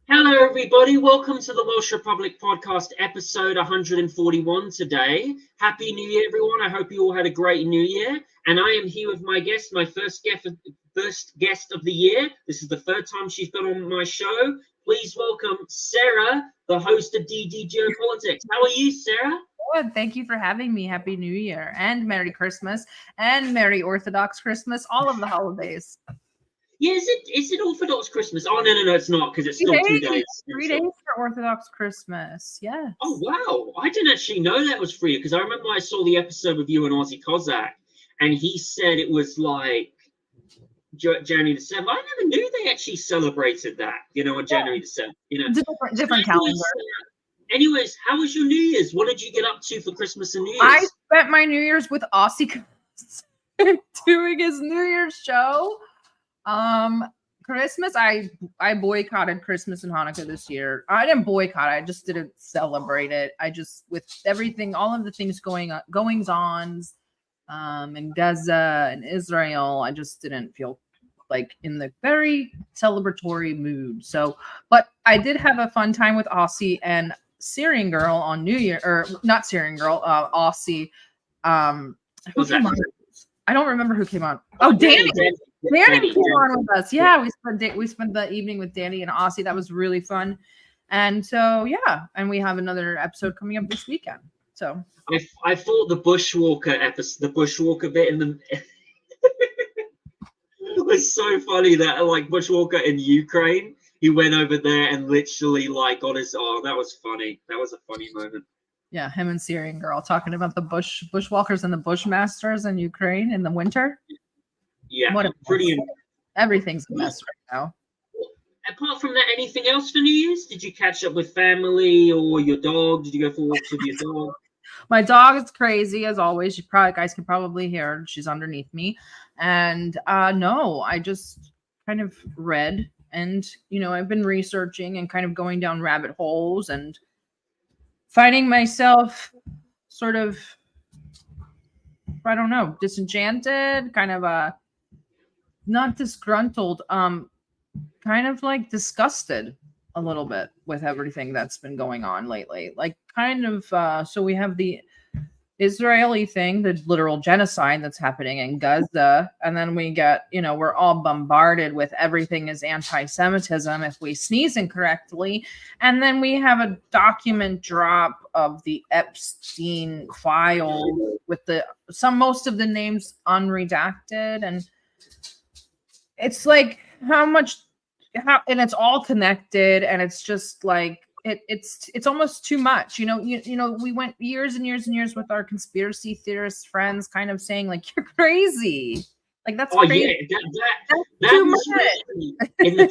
Hello, everybody. Welcome to the Welsh Republic podcast, episode 141 today. Happy New Year, everyone. I hope you all had a great New Year. And I am here with my guest, my first guest of the year. This is the third time she's been on my show. Please welcome Sarah, the host of DD GeoPolitics. How are you, Sarah? Good. Thank you for having me. Happy New Year and Merry Christmas and Merry Orthodox Christmas. All of the holidays. Yeah, is it Orthodox Christmas? Oh, no, it's not, because it's still 2 days. 3 days for Orthodox Christmas. Yeah. Oh, wow. I didn't actually know that was free, because I remember I saw the episode with you and Aussie Cossack, and he said it was like January the 7th. I never knew they actually celebrated that, on January the 7th. Different calendar. Anyways, how was your New Year's? What did you get up to for Christmas and New Year's? I spent my New Year's with Aussie doing his New Year's show. Christmas, I boycotted Christmas and Hanukkah this year. I didn't boycott it, I just didn't celebrate it. I just, with everything, all of the things goings ons in Gaza and Israel, I just didn't feel like in the very celebratory mood. So, but I did have a fun time with Aussie and Syrian Girl on New Year, or not Syrian Girl, Aussie. Who came on? I don't remember who came on. Oh, Danny. Danny came on with us. Yeah, we spent the evening with Danny and Aussie. That was really fun. And so, yeah, and we have another episode coming up this weekend. So I thought the Bushwalker bit in the it was so funny that like Bushwalker in Ukraine, he went over there and literally like got his. Oh, that was funny. That was a funny moment. Yeah, him and Syrian Girl talking about the bushwalkers and the bushmasters in Ukraine in the winter. Yeah, what pretty. Everything's a mess right now. Apart from that, anything else for New Year's? Did you catch up with family or your dog? Did you go for walks with your dog? My dog is crazy as always. You guys can probably hear her. She's underneath me. And no, I just kind of read and I've been researching and kind of going down rabbit holes and finding myself sort of, I don't know, disenchanted, kind of not disgruntled, kind of like disgusted a little bit with everything that's been going on lately. Like kind of, so we have the Israeli thing, the literal genocide that's happening in Gaza. And then we get, we're all bombarded with everything is anti-Semitism if we sneeze incorrectly. And then we have a document drop of the Epstein file with most of the names unredacted. And it's like and it's all connected, and it's just like it's almost too much. We went years and years and years with our conspiracy theorist friends kind of saying like, you're crazy. Like that's crazy. Yeah, that was really in the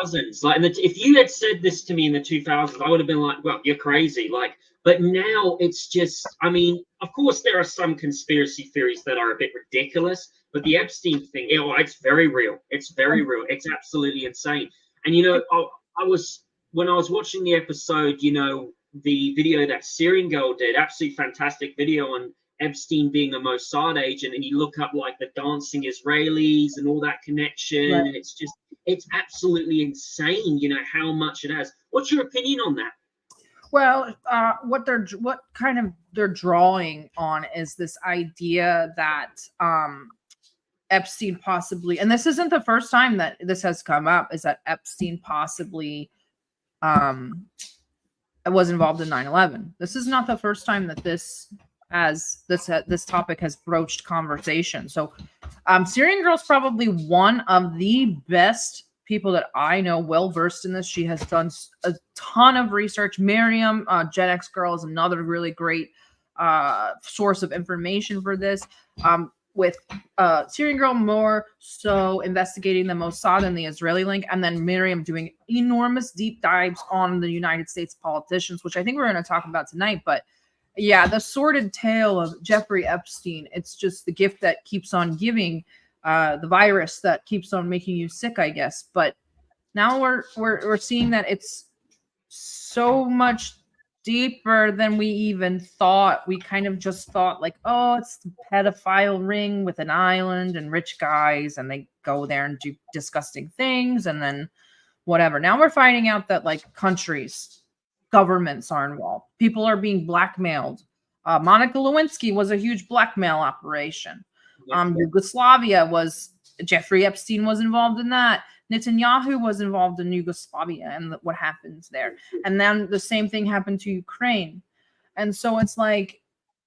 2000s. Like, if you had said this to me in the 2000s, I would have been like, well, you're crazy. Like, but now it's just, I mean, of course there are some conspiracy theories that are a bit ridiculous, but the Epstein thing, it's very real. It's very real. It's absolutely insane. And when I was watching the episode, the video that Syrian Girl did, absolutely fantastic video on Epstein being a Mossad agent, and you look up like the dancing Israelis and all that connection, right. And it's absolutely insane, how much it has. What's your opinion on that? Well, what they're drawing on is this idea that Epstein possibly, and this isn't the first time that this has come up, is that Epstein possibly was involved in 9/11. This is not the first time that this topic has broached conversation. So Syrian Girl's probably one of the best people that I know well versed in this. She has done a ton of research. Miriam, Gen X Girl, is another really great source of information for this. With Syrian Girl more so investigating the Mossad and the Israeli link, and then Miriam doing enormous deep dives on the United States politicians, which I think we're going to talk about tonight. But yeah, the sordid tale of Jeffrey Epstein, it's just the gift that keeps on giving, the virus that keeps on making you sick, I guess. But now we're seeing that it's so much deeper than we even thought. We kind of just thought like, oh, it's the pedophile ring with an island and rich guys, and they go there and do disgusting things. And then whatever. Now we're finding out that like countries, governments are involved. People are being blackmailed. Monica Lewinsky was a huge blackmail operation. Yugoslavia was, Jeffrey Epstein was involved in that. Netanyahu was involved in Yugoslavia and what happens there. And then the same thing happened to Ukraine. And so it's like,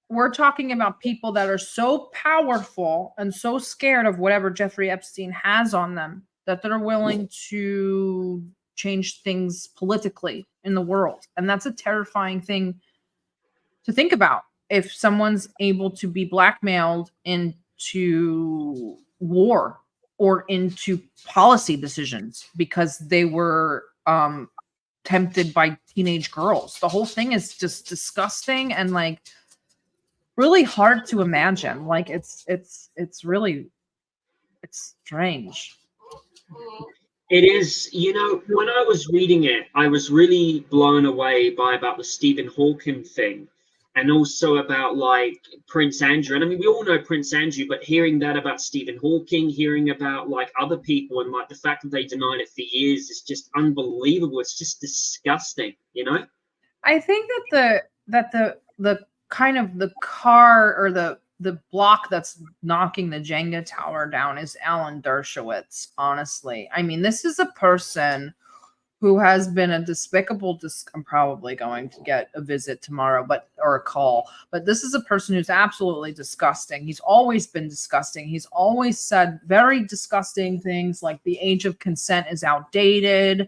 we're talking about people that are so powerful and so scared of whatever Jeffrey Epstein has on them that they're willing to change things politically in the world. And that's a terrifying thing to think about. If someone's able to be blackmailed into war or into policy decisions because they were tempted by teenage girls. The whole thing is just disgusting and like really hard to imagine. Like it's strange. It is, when I was reading it, I was really blown away by about the Stephen Hawking thing, and also about like Prince Andrew. And I mean, we all know Prince Andrew, but hearing that about Stephen Hawking, hearing about like other people, and like the fact that they denied it for years is just unbelievable. It's just disgusting, I think that the kind of the car or the block that's knocking the Jenga tower down is Alan Dershowitz, honestly. I mean, this is a person who has been a despicable, I'm probably going to get a visit tomorrow, or a call, but this is a person who's absolutely disgusting. He's always been disgusting. He's always said very disgusting things like the age of consent is outdated.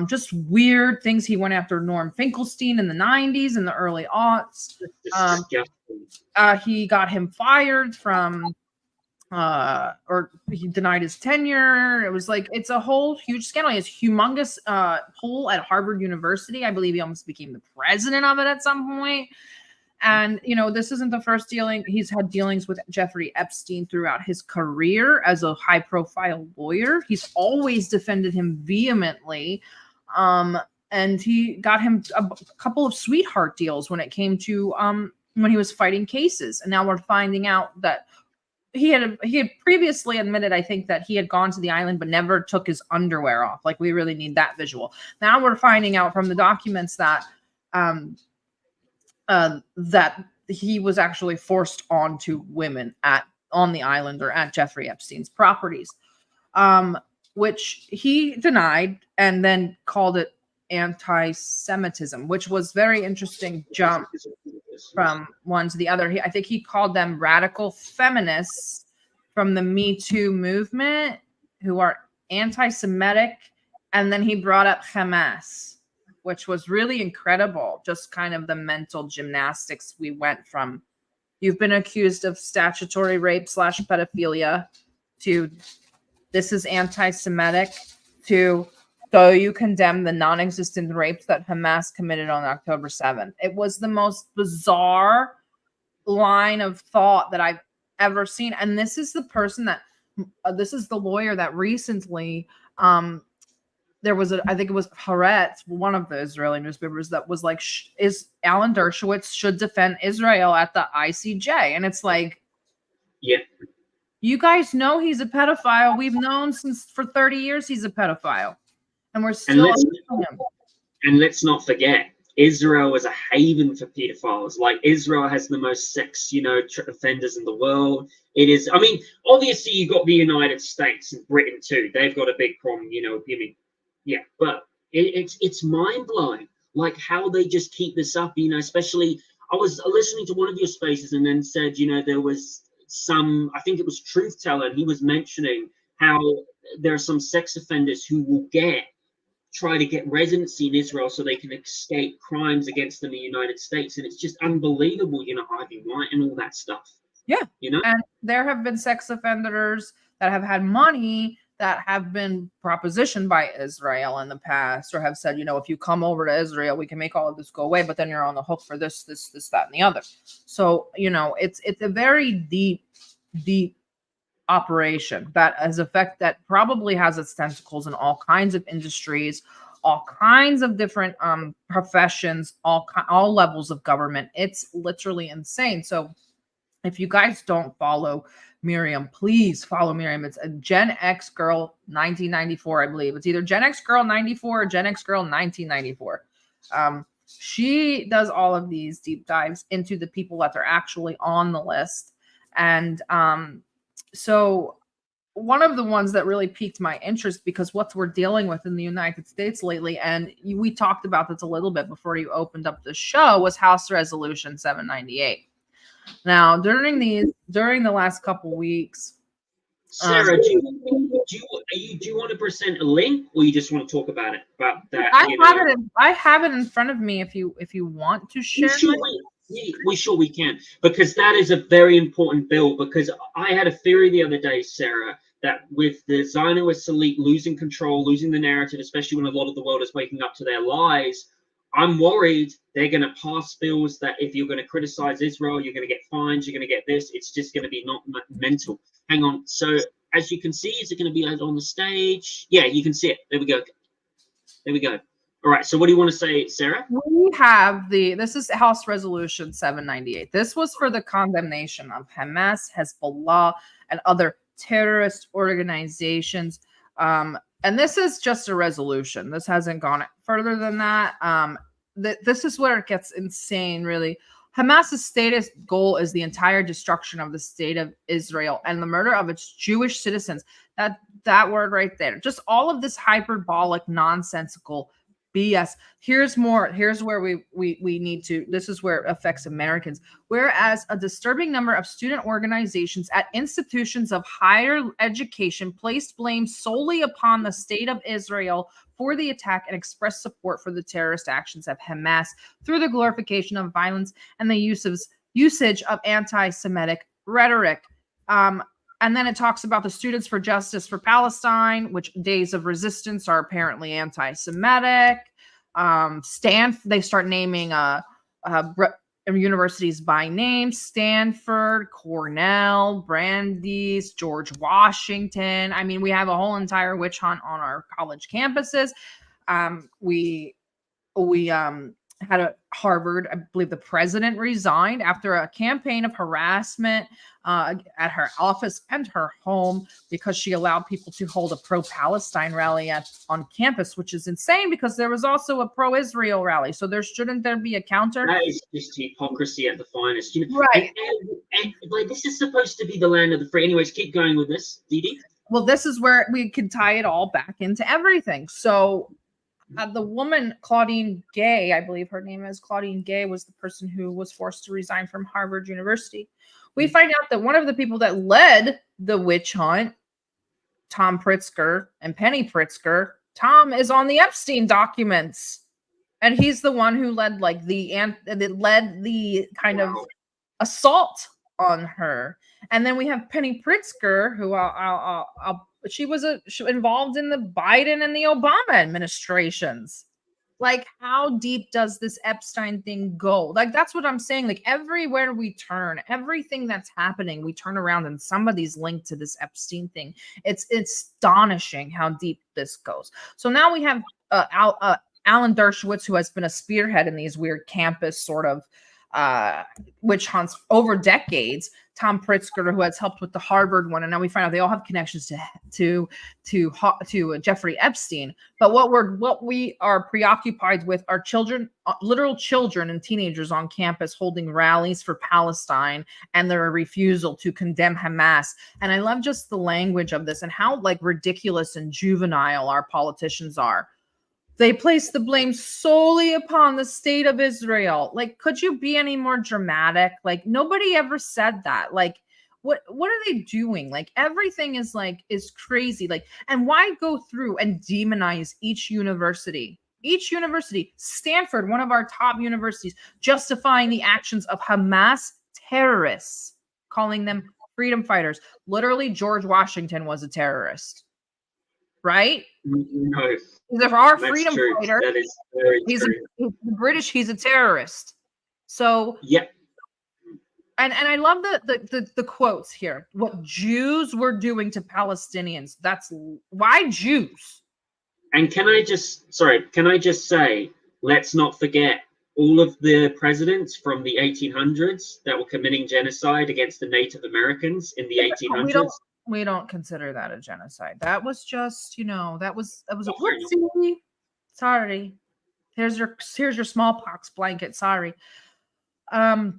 Just weird things. He went after Norm Finkelstein in the 90s and the early aughts. He got him fired from, or he denied his tenure. It was like, it's a whole huge scandal. He has humongous poll at Harvard University. I believe he almost became the president of it at some point. And, this isn't the first dealing. He's had dealings with Jeffrey Epstein throughout his career as a high-profile lawyer. He's always defended him vehemently. And he got him a couple of sweetheart deals when it came to when he was fighting cases. And now we're finding out that he had previously admitted, I think, that he had gone to the island but never took his underwear off. Like, we really need that visual. Now we're finding out from the documents that that he was actually forced onto women on the island or at Jeffrey Epstein's properties, which he denied and then called it anti-Semitism, which was very interesting jump from one to the other. I think he called them radical feminists from the Me Too movement who are anti-Semitic, and then he brought up Hamas, which was really incredible. Just kind of the mental gymnastics we went from, you've been accused of statutory rape / pedophilia, to this is anti-Semitic, to so you condemn the non-existent rapes that Hamas committed on October 7th. It was the most bizarre line of thought that I've ever seen. And this is the person that, this is the lawyer that recently, there was I think it was Haaretz, one of the Israeli newspapers, that was like, is Alan Dershowitz should defend Israel at the ICJ. And it's like, yeah, you guys know he's a pedophile. We've known for 30 years he's a pedophile. And we're still and let's not forget, Israel is a haven for pedophiles. Like, Israel has the most sex, offenders in the world. It is, I mean, obviously you got the United States and Britain too. They've got a big problem, yeah, but it's mind blowing, like how they just keep this up, especially, I was listening to one of your spaces and then said, there was some, I think it was Truth Teller, and he was mentioning how there are some sex offenders who will try to get residency in Israel so they can escape crimes against them in the United States. And it's just unbelievable, Ivy White and all that stuff. Yeah. And there have been sex offenders that have had money that have been propositioned by Israel in the past, or have said, if you come over to Israel, we can make all of this go away, but then you're on the hook for this, that, and the other. So, it's a very deep operation that probably has its tentacles in all kinds of industries, all kinds of different professions, all levels of government. It's literally insane. So if you guys don't follow Miriam. Please follow Miriam. It's a Gen X Girl 1994, I believe. It's either Gen X Girl 94 or Gen X Girl 1994. She does all of these deep dives into the people that are actually on the list. And so one of the ones that really piqued my interest, because what we're dealing with in the United States lately, and we talked about this a little bit before you opened up the show, was House Resolution 798. Now, during the last couple weeks, Sarah, do you want to present a link, or you just want to talk about it? About that, I have it in front of me. If you want to share, we can, because that is a very important bill. Because I had a theory the other day, Sarah, that with the Zionist elite losing control, losing the narrative, especially when a lot of the world is waking up to their lies, I'm worried they're going to pass bills that if you're going to criticize Israel, you're going to get fines, you're going to get this. It's just going to be not mental. Hang on. So as you can see, is it going to be on the stage? Yeah, you can see it. There we go. There we go. All right. So what do you want to say, Sarah? We have this is House Resolution 798. This was for the condemnation of Hamas, Hezbollah, and other terrorist organizations. And this is just a resolution. This hasn't gone further than that. This is where it gets insane, really. Hamas's stated goal is the entire destruction of the state of Israel and the murder of its Jewish citizens. That word right there. Just all of this hyperbolic, nonsensical BS. Here's more. Here's where we need to. This is where it affects Americans. Whereas a disturbing number of student organizations at institutions of higher education placed blame solely upon the state of Israel for the attack and expressed support for the terrorist actions of Hamas through the glorification of violence and the usage of anti-Semitic rhetoric. And then it talks about the Students for Justice for Palestine, which days of resistance are apparently anti-Semitic. They start naming universities by name: Stanford, Cornell, Brandeis, George Washington. I mean, we have a whole entire witch hunt on our college campuses. We had a Harvard, I believe the president resigned after a campaign of harassment at her office and her home because she allowed people to hold a pro-Palestine rally on campus, which is insane because there was also a pro-Israel rally. So shouldn't there be a counter? That is just hypocrisy at the finest. Right. And like, this is supposed to be the land of the free. Anyways, keep going with this, DD. Well, this is where we can tie it all back into everything. So the woman, Claudine Gay, I believe her name is Claudine Gay, was the person who was forced to resign from Harvard University. We find out that one of the people that led the witch hunt, Tom Pritzker and Penny Pritzker, Tom is on the Epstein documents. And he's the one who led the kind of assault on her. And then we have Penny Pritzker, who she was involved in the Biden and the Obama administrations. Like, how deep does this Epstein thing go? Like, that's what I'm saying. Like, everywhere we turn, everything that's happening, we turn around and somebody's linked to this Epstein thing. It's astonishing how deep this goes. So now we have Alan Dershowitz, who has been a spearhead in these weird campus sort of witch hunts over decades. Tom Pritzker, who has helped with the Harvard one, and now we find out they all have connections to Jeffrey Epstein. But what we are preoccupied with are children, literal children and teenagers on campus holding rallies for Palestine, and their refusal to condemn Hamas. And I love just the language of this and how like ridiculous and juvenile our politicians are. They place the blame solely upon the state of Israel. Like, could you be any more dramatic? Like, nobody ever said that. Like, what are they doing? Like, everything is crazy. Like, and why go through and demonize each university? Each university, Stanford, one of our top universities, justifying the actions of Hamas terrorists, calling them freedom fighters. Literally, George Washington was a terrorist. Right? No. He's our freedom fighter. That is very true. He's British. He's a terrorist. So yeah. And I love the quotes here. What Jews were doing to Palestinians. That's why Jews. And can I just say, let's not forget all of the presidents from the 1800s that were committing genocide against the Native Americans in the 1800s. We don't consider that a genocide. That was just, that was a Oh, whoopsie. Sorry. Here's your smallpox blanket. Sorry. Sorry,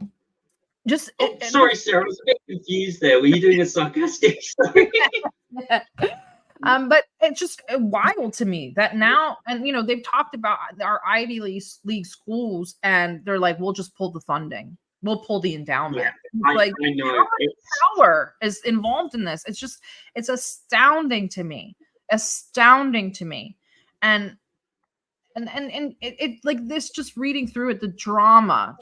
Sarah, I was a bit confused there. Were you doing a sarcastic? Sorry. But it's just wild to me that now, and they've talked about our Ivy League schools, and they're like, we'll just pull the funding. We'll pull the endowment. Yeah, I know. How much power is involved in this? It's astounding to me. Astounding to me. And it like this, just reading through it, the drama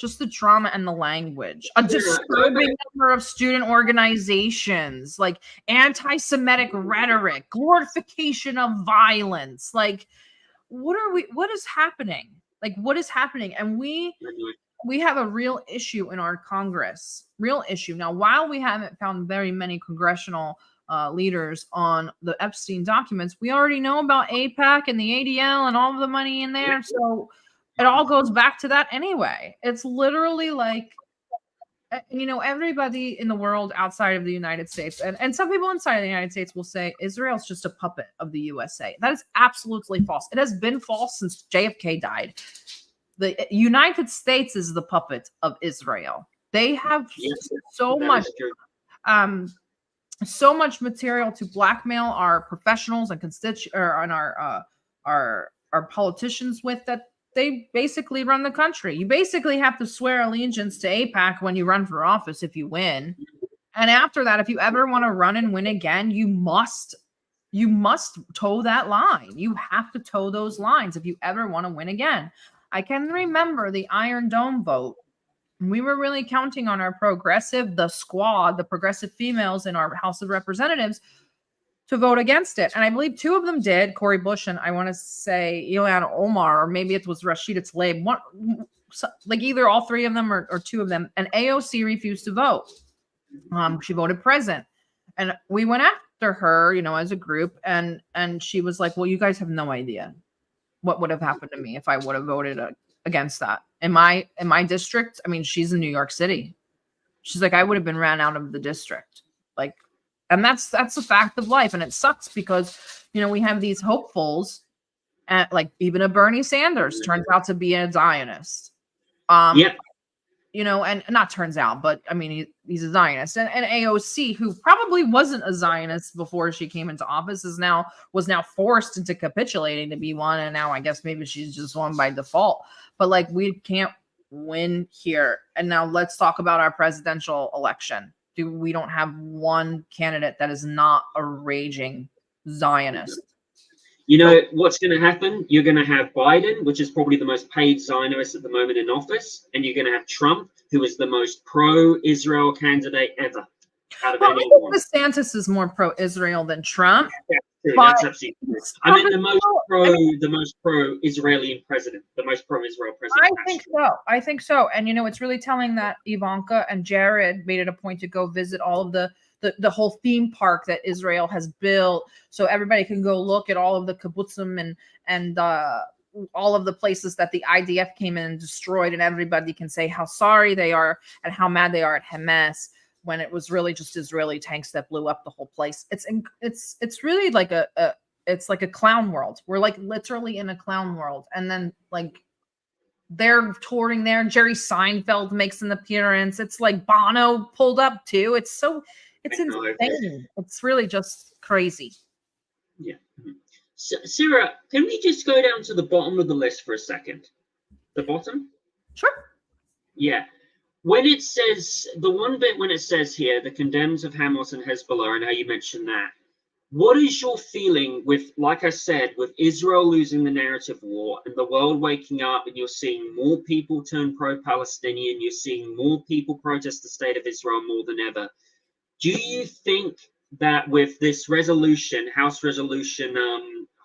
and the language, a disturbing number of student organizations, like anti-Semitic rhetoric, glorification of violence. Like, what is happening? And we have a real issue in our Congress, real issue. Now, while we haven't found very many congressional leaders on the Epstein documents, we already know about AIPAC and the ADL and all of the money in there. So it all goes back to that anyway. It's literally like, everybody in the world outside of the United States, and some people inside of the United States will say Israel's just a puppet of the USA. That is absolutely false. It has been false since JFK died. The United States is the puppet of Israel. They have so much material to blackmail our professionals and our politicians with, that they basically run the country. You basically have to swear allegiance to AIPAC when you run for office if you win. And after that, if you ever want to run and win again, you must toe that line. You have to toe those lines if you ever want to win again. I can remember the Iron Dome vote. We were really counting on our the progressive females in our House of Representatives, to vote against it. And I believe two of them did, Cori Bush and I want to say Ilhan Omar, or maybe it was Rashida Tlaib, like either all three of them or two of them. And AOC refused to vote. She voted present. And we went after her, as a group. And she was like, well, you guys have no idea what would have happened to me if I would have voted against that. In my district, I mean, she's in New York City. She's like, I would have been ran out of the district. Like, and that's a fact of life. And it sucks because, we have these hopefuls, and like even a Bernie Sanders turns out to be a Zionist. And not turns out, but I mean, he's a Zionist. And AOC, who probably wasn't a Zionist before she came into office, was now forced into capitulating to be one. And now I guess maybe she's just one by default. But like, we can't win here. And now let's talk about our presidential election. We don't have one candidate that is not a raging Zionist. What's going to happen? You're going to have Biden, which is probably the most paid Zionist at the moment in office, and you're going to have Trump, who is the most pro-Israel candidate ever out of anyone. I think DeSantis is more pro-Israel than Trump. That's absolutely true. I mean, the most pro-Israeli president, the most pro-Israel president. I think so. And it's really telling that Ivanka and Jared made it a point to go visit all of the whole theme park that Israel has built, so everybody can go look at all of the kibbutzim and all of the places that the IDF came in and destroyed, and everybody can say how sorry they are and how mad they are at Hamas, when it was really just Israeli tanks that blew up the whole place. It's really like it's like a clown world. We're like literally in a clown world. And then like they're touring there. Jerry Seinfeld makes an appearance. It's like Bono pulled up too. It's insane. It's really just crazy. Yeah. So, Sarah, can we just go down to the bottom of the list for a second? The bottom? Sure. Yeah. When it says, the one bit when it says here, the condemns of Hamas and Hezbollah, and how you mentioned that, what is your feeling with, like I said, with Israel losing the narrative war and the world waking up and you're seeing more people turn pro-Palestinian, you're seeing more people protest the state of Israel more than ever. Do you think that with this resolution, House Resolution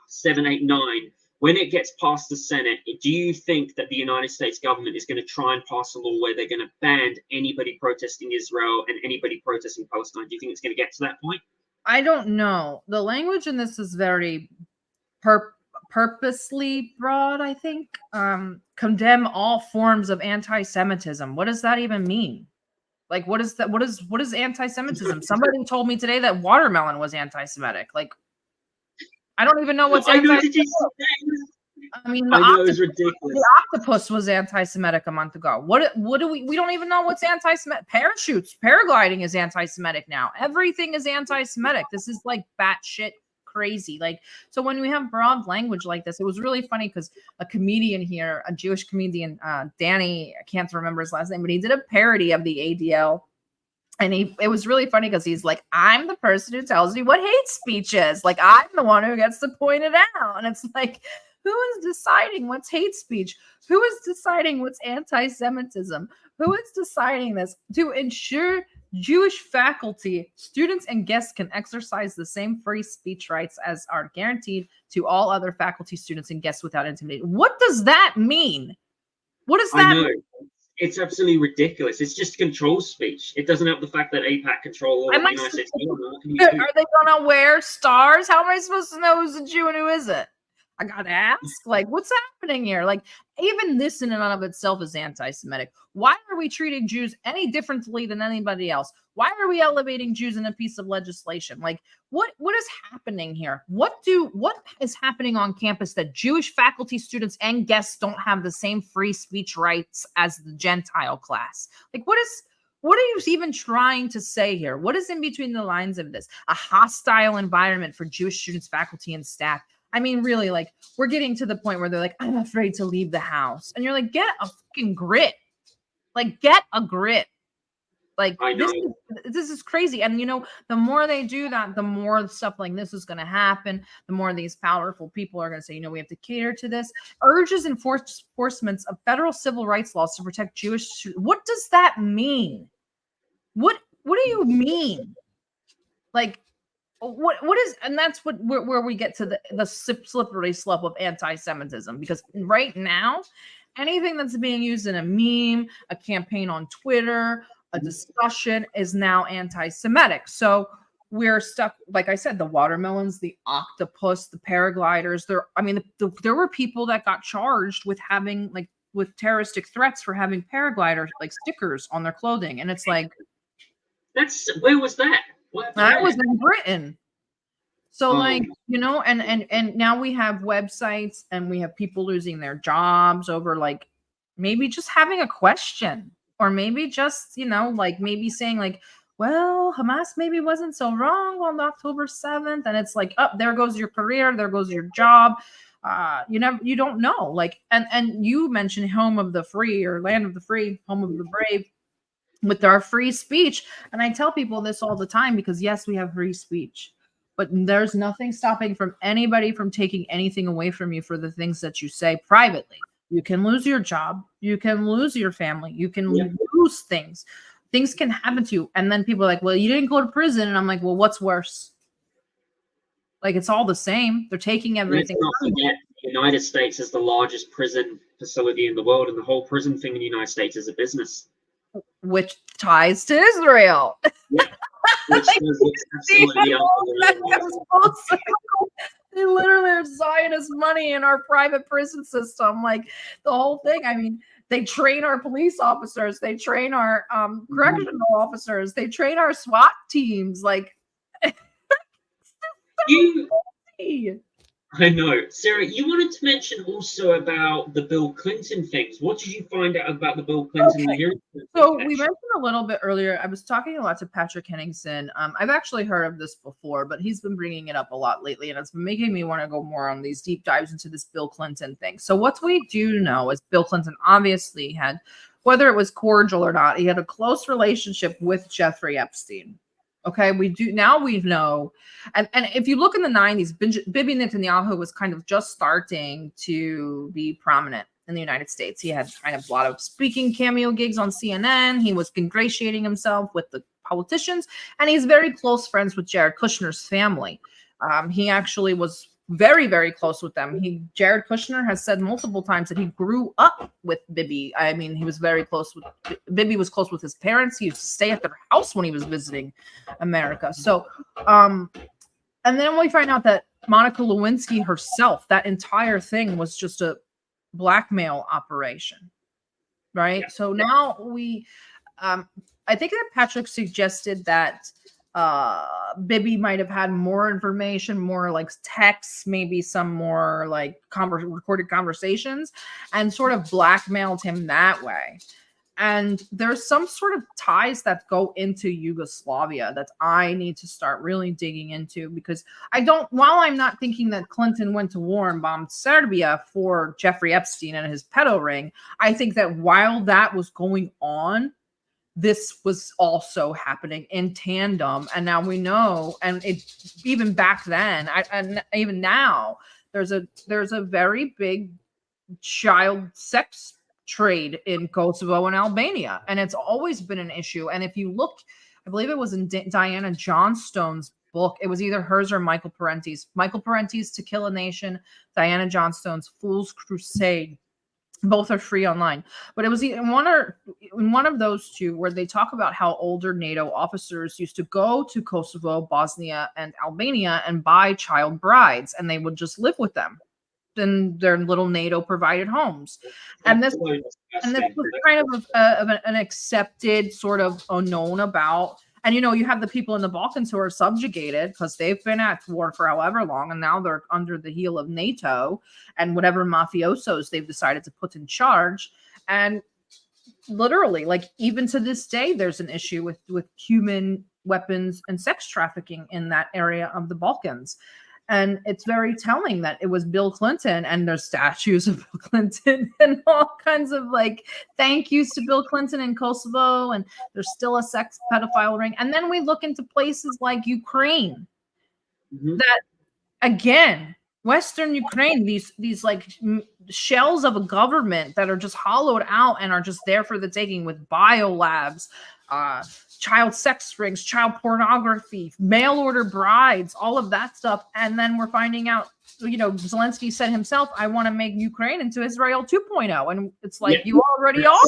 789, when it gets past the Senate, do you think that the United States government is going to try and pass a law where they're going to ban anybody protesting Israel and anybody protesting Palestine? Do you think it's going to get to that point? I don't know. The language in this is very purposely broad, I think. Condemn all forms of anti-Semitism. What does that even mean? Like, what is that? What is anti-Semitism? Somebody told me today that watermelon was anti-Semitic. Like, I don't even know what's anti-Semitic. I mean, I know, it was ridiculous. The octopus was anti-Semitic a month ago. What do we don't even know what's anti-Semitic. Parachutes, paragliding is anti-Semitic now. Everything is anti-Semitic. This is like batshit crazy. Like, so when we have broad language like this, it was really funny because a comedian here, a Jewish comedian, Danny, I can't remember his last name, but he did a parody of the ADL. And it was really funny because he's like, I'm the person who tells you what hate speech is. Like, I'm the one who gets to point it out. And it's like, who is deciding what's hate speech? Who is deciding what's anti-Semitism? Who is deciding this? To ensure Jewish faculty, students, and guests can exercise the same free speech rights as are guaranteed to all other faculty, students, and guests without intimidation. What does that mean? What does that mean? It's absolutely ridiculous. It's just control speech. It doesn't help the fact that AIPAC control all the United States. Are they going to wear stars? How am I supposed to know who's a Jew and who isn't? I got to ask, like, what's happening here? Like, even this in and of itself is anti-Semitic. Why are we treating Jews any differently than anybody else? Why are we elevating Jews in a piece of legislation? Like, what is happening here? What is happening on campus that Jewish faculty, students, and guests don't have the same free speech rights as the Gentile class? Like, what are you even trying to say here? What is in between the lines of this? A hostile environment for Jewish students, faculty, and staff. I mean, really, like, we're getting to the point where they're like, I'm afraid to leave the house. And you're like, get a fucking grip. Like, get a grip. Like, this is crazy. And, you know, the more they do that, the more stuff like this is going to happen. The more these powerful people are going to say, you know, we have to cater to this. Urges enforcements of federal civil rights laws to protect Jewish students. What does that mean? What do you mean? Like, what is, and that's where we get to the slippery slope of anti-Semitism, because right now, anything that's being used in a meme, a campaign on Twitter, a discussion is now anti-Semitic. So we're stuck, like I said, the watermelons, the octopus, the paragliders. There were people that got charged with having, like, with terroristic threats for having paraglider like stickers on their clothing, and it's like, where was that? That was in Britain. So, like, you know, and now we have websites and we have people losing their jobs over, like, maybe just having a question, or maybe just, you know, like, maybe saying, like, well, Hamas maybe wasn't so wrong on October 7th. And it's like, oh, there goes your career, there goes your job. You don't know. Like, and you mentioned home of the free, or land of the free, home of the brave, with our free speech. And I tell people this all the time, because yes, we have free speech, but there's nothing stopping from anybody from taking anything away from you for the things that you say privately. You can lose your job, you can lose your family, you can lose things. Things can happen to you. And then people are like, well, you didn't go to prison. And I'm like, well, what's worse? Like, it's all the same. They're taking everything. Let's not forget, the United States is the largest prison facility in the world, and the whole prison thing in the United States is a business. Which ties to Israel. Yeah. Which absolutely they literally are Zionist money in our private prison system. Like, the whole thing. I mean, they train our police officers. They train our correctional officers. They train our SWAT teams. Like, I know. Sarah, you wanted to mention also about the Bill Clinton things. What did you find out about the Bill Clinton hearing? So we mentioned a little bit earlier, I was talking a lot to Patrick Henningsen. I've actually heard of this before, but he's been bringing it up a lot lately, and it's been making me want to go more on these deep dives into this Bill Clinton thing. So what we do know is Bill Clinton obviously had, whether it was cordial or not, he had a close relationship with Jeffrey Epstein. Okay, we know. And if you look in the 90s, Bibi Netanyahu was kind of just starting to be prominent in the United States. He had kind of a lot of speaking cameo gigs on CNN. He was ingratiating himself with the politicians, and he's very close friends with Jared Kushner's family. He actually was very, very close with them. Jared Kushner has said multiple times that he grew up with Bibi. I mean, he was very close with Bibi, was close with his parents. He used to stay at their house when he was visiting America. So, and then we find out that Monica Lewinsky herself, that entire thing was just a blackmail operation, right? Yeah. So now we, I think that Patrick suggested that Bibi might have had more information, more like texts, maybe some more like recorded conversations, and sort of blackmailed him that way. And there's some sort of ties that go into Yugoslavia that I need to start really digging into, because while I'm not thinking that Clinton went to war and bombed Serbia for Jeffrey Epstein and his pedo ring, I think that while that was going on, this was also happening in tandem. And now we know, and even back then, and even now, there's a very big child sex trade in Kosovo and Albania, and it's always been an issue. And if you look, I believe it was in Diana Johnstone's book, it was either hers or Michael Parenti's To Kill a Nation, Diana Johnstone's Fool's Crusade. Both are free online, but it was in one of those two where they talk about how older NATO officers used to go to Kosovo, Bosnia, and Albania and buy child brides, and they would just live with them in their little NATO provided homes. And this was kind of an accepted sort of unknown about. And, you know, you have the people in the Balkans who are subjugated because they've been at war for however long, and now they're under the heel of NATO and whatever mafiosos they've decided to put in charge. And literally, like, even to this day, there's an issue with human weapons and sex trafficking in that area of the Balkans. And it's very telling that it was Bill Clinton, and there's statues of Bill Clinton and all kinds of like thank yous to Bill Clinton in Kosovo. And there's still a sex pedophile ring. And then we look into places like Ukraine, that again, Western Ukraine, these like shells of a government that are just hollowed out and are just there for the taking, with biolabs, child sex rings, child pornography, mail order brides, all of that stuff. And then we're finding out, you know, Zelensky said himself, I want to make Ukraine into Israel 2.0. And it's like, you already are.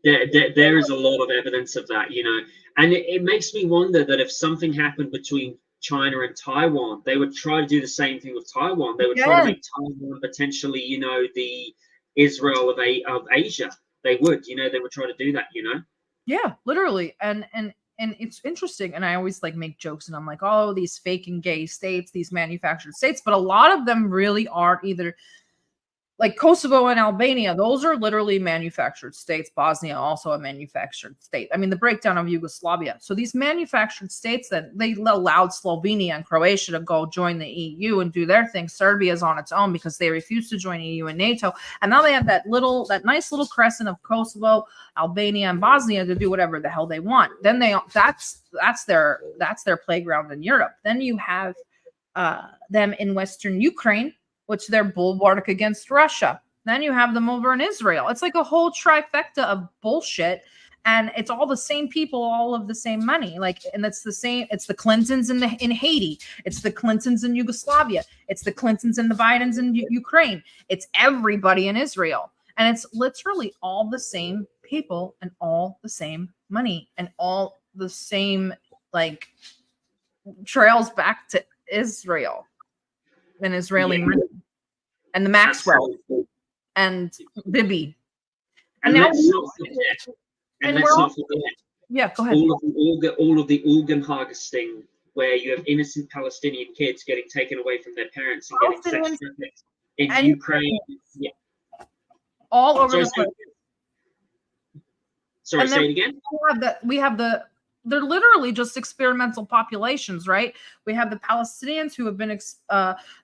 There is a lot of evidence of that, you know, and it makes me wonder that if something happened between China and Taiwan, they would try to do the same thing with Taiwan. They would try to make Taiwan potentially, you know, the Israel of Asia. They would, you know, they would try to do that, you know. Yeah, literally. And it's interesting. And I always like make jokes, and I'm like, oh, these fake and gay states, these manufactured states, but a lot of them really are either like Kosovo and Albania. Those are literally manufactured states. Bosnia, also a manufactured state. I mean, the breakdown of Yugoslavia. So these manufactured states that they allowed Slovenia and Croatia to go join the EU and do their thing. Serbia is on its own because they refused to join EU and NATO. And now they have that nice little crescent of Kosovo, Albania, and Bosnia to do whatever the hell they want. Then that's their playground in Europe. Then you have them in Western Ukraine, which they're bulwark against Russia. Then you have them over in Israel. It's like a whole trifecta of bullshit. And it's all the same people, all of the same money. Like, and it's the same. It's the Clintons in Haiti. It's the Clintons in Yugoslavia. It's the Clintons and the Bidens in Ukraine. It's everybody in Israel. And it's literally all the same people and all the same money and all the same, like, trails back to Israel. And Israeli money, and the Maxwell, and Bibi, and now let's not forget. Yeah, go ahead. All of the organ harvesting, where you have innocent Palestinian kids getting taken away from their parents and getting sex trafficked in Ukraine. Yeah, all over the place. Sorry, say it again. We have the. They're literally just experimental populations, right? We have the Palestinians who have been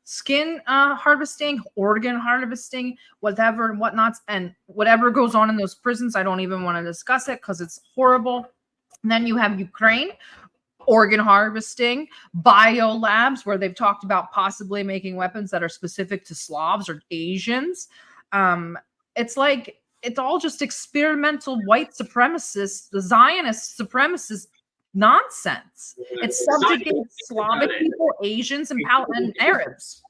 skin harvesting, organ harvesting, whatever and whatnots, and whatever goes on in those prisons. I don't even want to discuss it because it's horrible. And then you have Ukraine, organ harvesting, biolabs, where they've talked about possibly making weapons that are specific to Slavs or Asians. It's like, it's all just experimental white supremacist, the Zionist supremacist nonsense. It's subjugating Slavic people, Asians, and Arabs.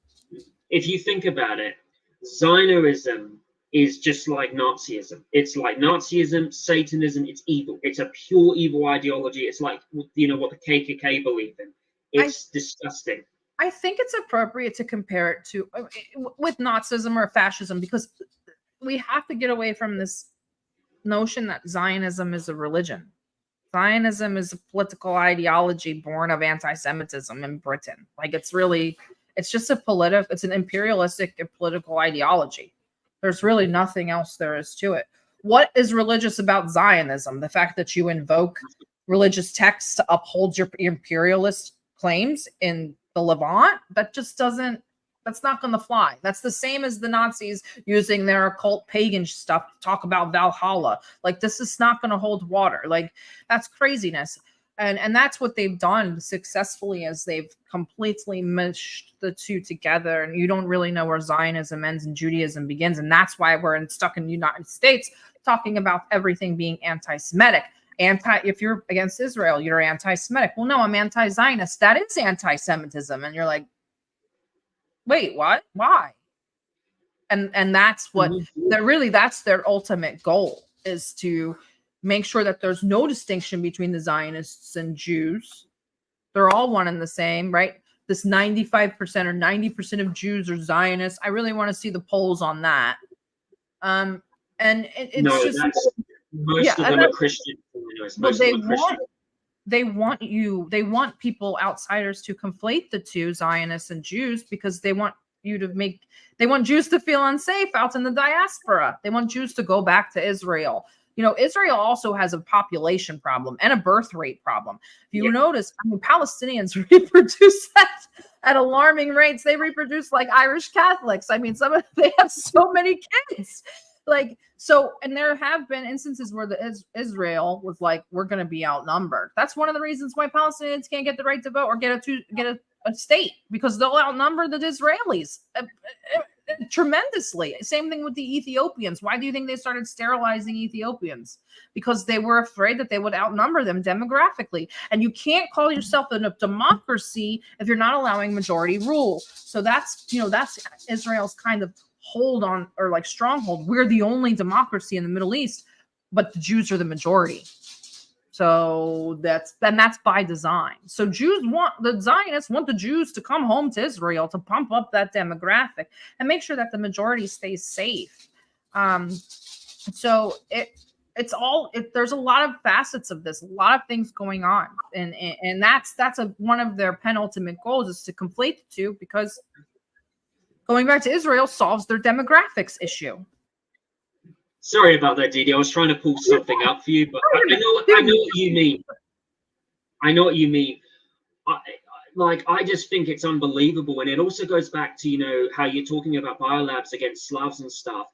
If you think about it, Zionism is just like Nazism. It's like Nazism, Satanism. It's evil. It's a pure evil ideology. It's like, you know, what the KKK believe in. It's disgusting. I think it's appropriate to compare it to with Nazism or fascism, because we have to get away from this notion that Zionism is a religion. Zionism is a political ideology born of anti-Semitism in Britain. Like, it's just it's an imperialistic political ideology. There's really nothing else there is to it. What is religious about Zionism? The fact that you invoke religious texts to uphold your imperialist claims in the Levant? That's not going to fly. That's the same as the Nazis using their occult pagan stuff to talk about Valhalla. Like, this is not going to hold water. Like, that's craziness. And that's what they've done successfully, as they've completely meshed the two together. And you don't really know where Zionism ends and Judaism begins. And that's why we're stuck in the United States talking about everything being anti-Semitic. If you're against Israel, you're anti-Semitic. Well, no, I'm anti-Zionist. That is anti-Semitism. And you're like, wait, what? Why? And that's what that's their ultimate goal, is to make sure that there's no distinction between the Zionists and Jews. They're all one and the same, right? This 95% or 90% of Jews are Zionists. I really want to see the polls on that. And it's just most of them are Christian. They want people, outsiders, to conflate the two, Zionists and Jews, because they want Jews to feel unsafe out in the diaspora. They want Jews to go back to Israel. Israel also has a population problem and a birth rate problem. If you notice, Palestinians reproduce at alarming rates. They reproduce like Irish Catholics. They have so many kids. And there have been instances where Israel was like, we're going to be outnumbered. That's one of the reasons why Palestinians can't get the right to vote or get a state, because they'll outnumber the Israelis tremendously. Same thing with the Ethiopians. Why do you think they started sterilizing Ethiopians? Because they were afraid that they would outnumber them demographically. And you can't call yourself a democracy if you're not allowing majority rule. So that's Israel's kind of hold on, or like stronghold. We're the only democracy in the Middle East, but the Jews are the majority. So that's by design. So the Zionists want the Jews to come home to Israel to pump up that demographic and make sure that the majority stays safe. So there's a lot of facets of this, a lot of things going on, and that's one of their penultimate goals, is to conflate the two, because going back to Israel solves their demographics issue. Sorry about that, DD. I was trying to pull something up for you, but I know what you mean. I know what you mean. I just think it's unbelievable. And it also goes back to, how you're talking about biolabs against Slavs and stuff.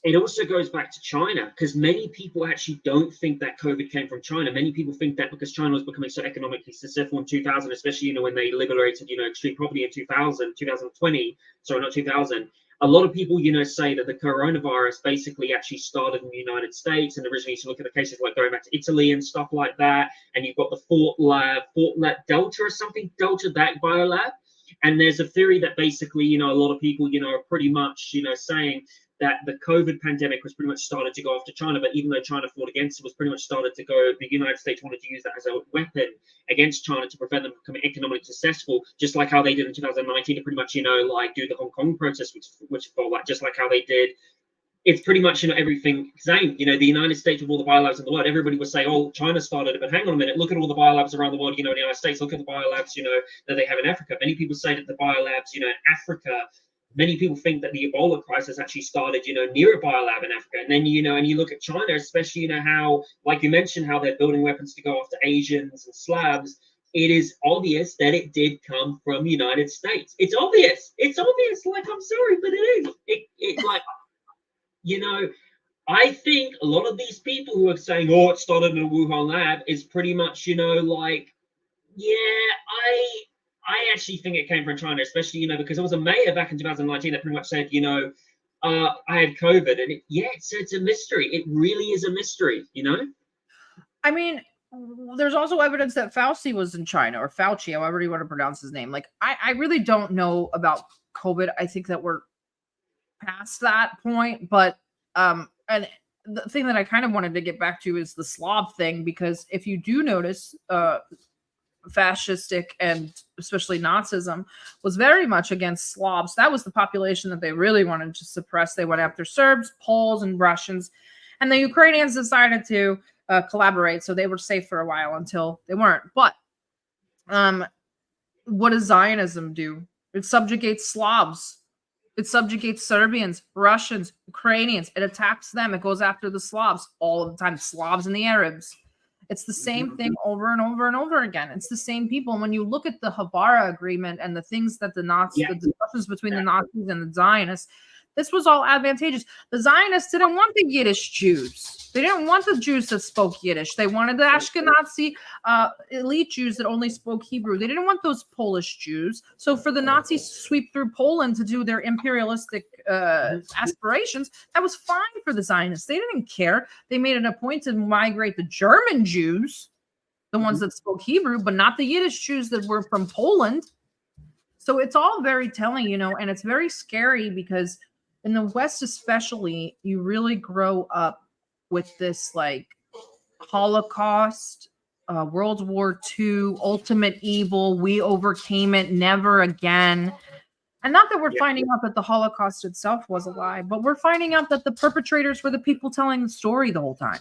It also goes back to China, because many people actually don't think that COVID came from China. Many people think that because China was becoming so economically successful in 2000, especially, when they liberated, extreme poverty in 2020, sorry, not 2000. A lot of people, say that the coronavirus basically actually started in the United States. And originally, you look at the cases like going back to Italy and stuff like that. And you've got the Fort Lab Delta or something, that biolab. And there's a theory that basically, a lot of people, are pretty much, saying that the COVID pandemic was pretty much started to go after China, but even though China fought against it, was pretty much started to go, the United States wanted to use that as a weapon against China to prevent them from becoming economically successful, just like how they did in 2019 to pretty much, do the Hong Kong protest, which felt like, just like how they did. It's pretty much, everything same. The United States with all the biolabs in the world, everybody was saying, oh, China started it, but hang on a minute, look at all the biolabs around the world, in the United States, look at the biolabs, that they have in Africa. Many people say that the biolabs, in Africa, many people think that the Ebola crisis actually started, near a biolab in Africa. And then, and you look at China, especially, how, like you mentioned, how they're building weapons to go after Asians and Slavs. It is obvious that it did come from the United States. It's obvious. Like, I'm sorry, but it is. I think a lot of these people who are saying, oh, it started in a Wuhan lab is pretty much, I actually think it came from China, especially, because it was a mayor back in 2019 that pretty much said, I had COVID. And it's a mystery. It really is a mystery, There's also evidence that Fauci was in China, or Fauci, however you want to pronounce his name. Like, I really don't know about COVID. I think that we're past that point. But, and the thing that I kind of wanted to get back to is the Slav thing, because if you do notice, fascistic and especially Nazism was very much against Slavs. That was the population that they really wanted to suppress. They went after Serbs, Poles, and Russians. And the Ukrainians decided to collaborate. So they were safe for a while until they weren't. But what does Zionism do? It subjugates Slavs. It subjugates Serbians, Russians, Ukrainians. It attacks them. It goes after the Slavs all the time, Slavs and the Arabs. It's the same thing over and over and over again. It's the same people. And when you look at the Havara Agreement and the things that the Nazis, the discussions between the Nazis and the Zionists, this was all advantageous. The Zionists didn't want the Yiddish Jews. They didn't want the Jews that spoke Yiddish. They wanted the Ashkenazi elite Jews that only spoke Hebrew. They didn't want those Polish Jews. So for the Nazis to sweep through Poland to do their imperialistic aspirations, that was fine for the Zionists. They didn't care. They made it a point to migrate the German Jews, the ones that spoke Hebrew, but not the Yiddish Jews that were from Poland. So it's all very telling, you know, and it's very scary because in the West especially, you really grow up with this like Holocaust, World War II, ultimate evil, we overcame it, never again. And not that we're finding out that the Holocaust itself was a lie, but we're finding out that the perpetrators were the people telling the story the whole time.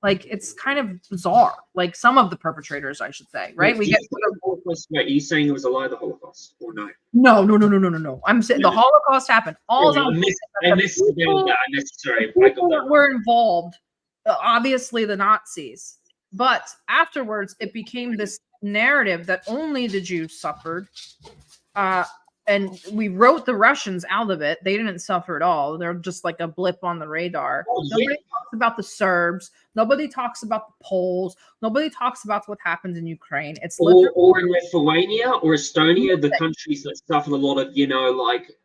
Like, it's kind of bizarre. Like, some of the perpetrators, I should say, right? Wait, are you saying it was a lie, the Holocaust, or no? No. I'm saying the Holocaust happened. I missed that. Sorry. People that were involved, obviously the Nazis, but afterwards it became this narrative that only the Jews suffered. And we wrote the Russians out of it. They didn't suffer at all. They're just like a blip on the radar. Nobody talks about the Serbs. Nobody talks about the Poles. Nobody talks about what happened in Ukraine. It's or in Lithuania or Estonia, the countries that suffered a lot of,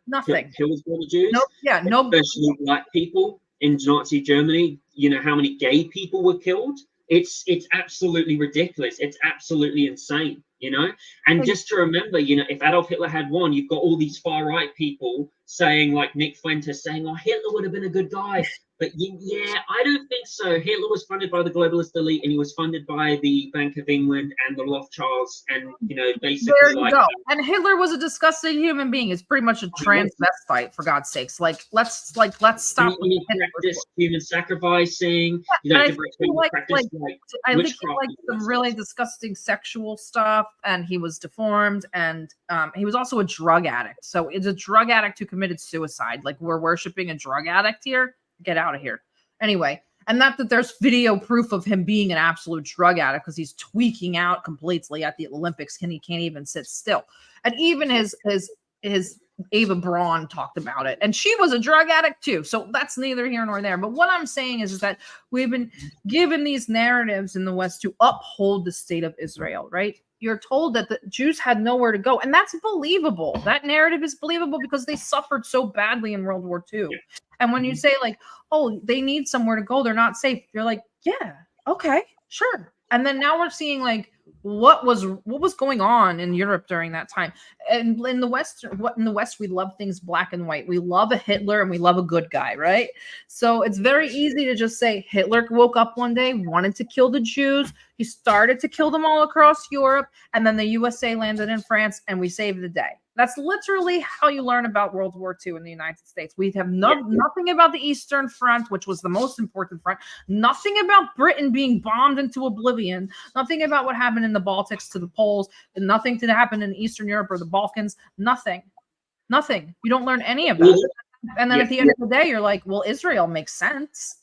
nothing. Kills for the Jews. Especially black people in Nazi Germany. You know how many gay people were killed? It's absolutely ridiculous. It's absolutely insane. And just to remember, if Adolf Hitler had won, you've got all these far right people saying, like Nick Fuentes saying, oh, Hitler would have been a good guy. But I don't think so. Hitler was funded by the globalist elite, and he was funded by the Bank of England and the Rothschilds, and basically there you go. And Hitler was a disgusting human being. He's pretty much a transvestite, for God's sakes. Let's stop. He practiced human sacrificing. I think he liked some really disgusting sexual stuff, and he was deformed, and he was also a drug addict. So it's a drug addict who committed suicide. Like, we're worshiping a drug addict here. Get out of here. Anyway, and not that there's video proof of him being an absolute drug addict, because he's tweaking out completely at the Olympics and he can't even sit still. And even his Ava Braun talked about it, and she was a drug addict too. So that's neither here nor there. But what I'm saying is that we've been given these narratives in the West to uphold the state of Israel, right? You're told that the Jews had nowhere to go, and that's believable. That narrative is believable because they suffered so badly in World War II. And when you say, like, oh, they need somewhere to go, they're not safe, you're like, yeah, okay, sure. And then now we're seeing, like, what was going on in Europe during that time. And in the West, we love things black and white. We love a Hitler and we love a good guy, right? So it's very easy to just say Hitler woke up one day, wanted to kill the Jews. He started to kill them all across Europe, and then the USA landed in France and we saved the day. That's literally how you learn about World War II in the United States. We have nothing about the Eastern Front, which was the most important front. Nothing about Britain being bombed into oblivion. Nothing about what happened in the Baltics to the Poles. And nothing to happen in Eastern Europe or the Balkans. Nothing. You don't learn any of that. And then at the end of the day, you're like, well, Israel makes sense.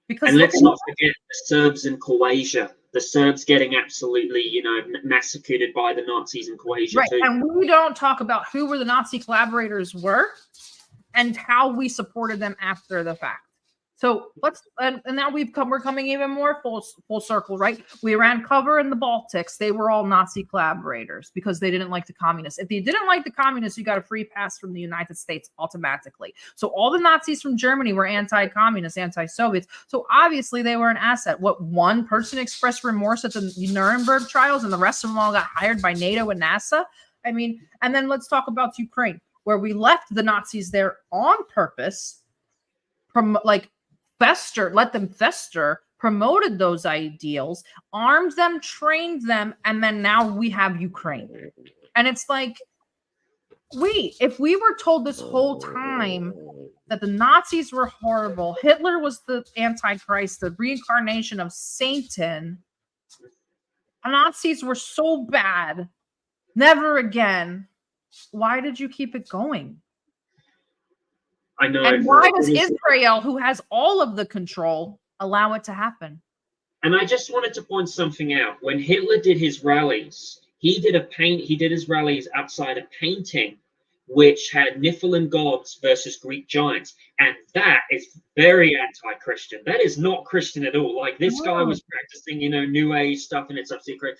And let's not forget the Serbs in Croatia. The Serbs getting absolutely, massacred by the Nazis in Croatia too. And we don't talk about who were the Nazi collaborators were and how we supported them after the fact. So and now we're coming even more full circle, right? We ran cover in the Baltics. They were all Nazi collaborators because they didn't like the communists. If you didn't like the communists, you got a free pass from the United States automatically. So all the Nazis from Germany were anti-communist, anti-Soviets. So obviously they were an asset. What, one person expressed remorse at the Nuremberg trials and the rest of them all got hired by NATO and NASA? I mean, and then let's talk about Ukraine, where we left the Nazis there on purpose, from let them fester promoted those ideals, armed them, trained them, and then now we have Ukraine. And it's like, wait, if we were told this whole time that the Nazis were horrible, Hitler was the Antichrist, the reincarnation of Satan, the Nazis were so bad, never again, why did you keep it going? I know. And why does Israel, who has all of the control, allow it to happen? And I just wanted to point something out. When Hitler did his rallies, he did his rallies outside a painting which had Nephilim gods versus Greek giants. And that is very anti-Christian. That is not Christian at all. Like, this guy was practicing, New Age stuff, and it's up secret.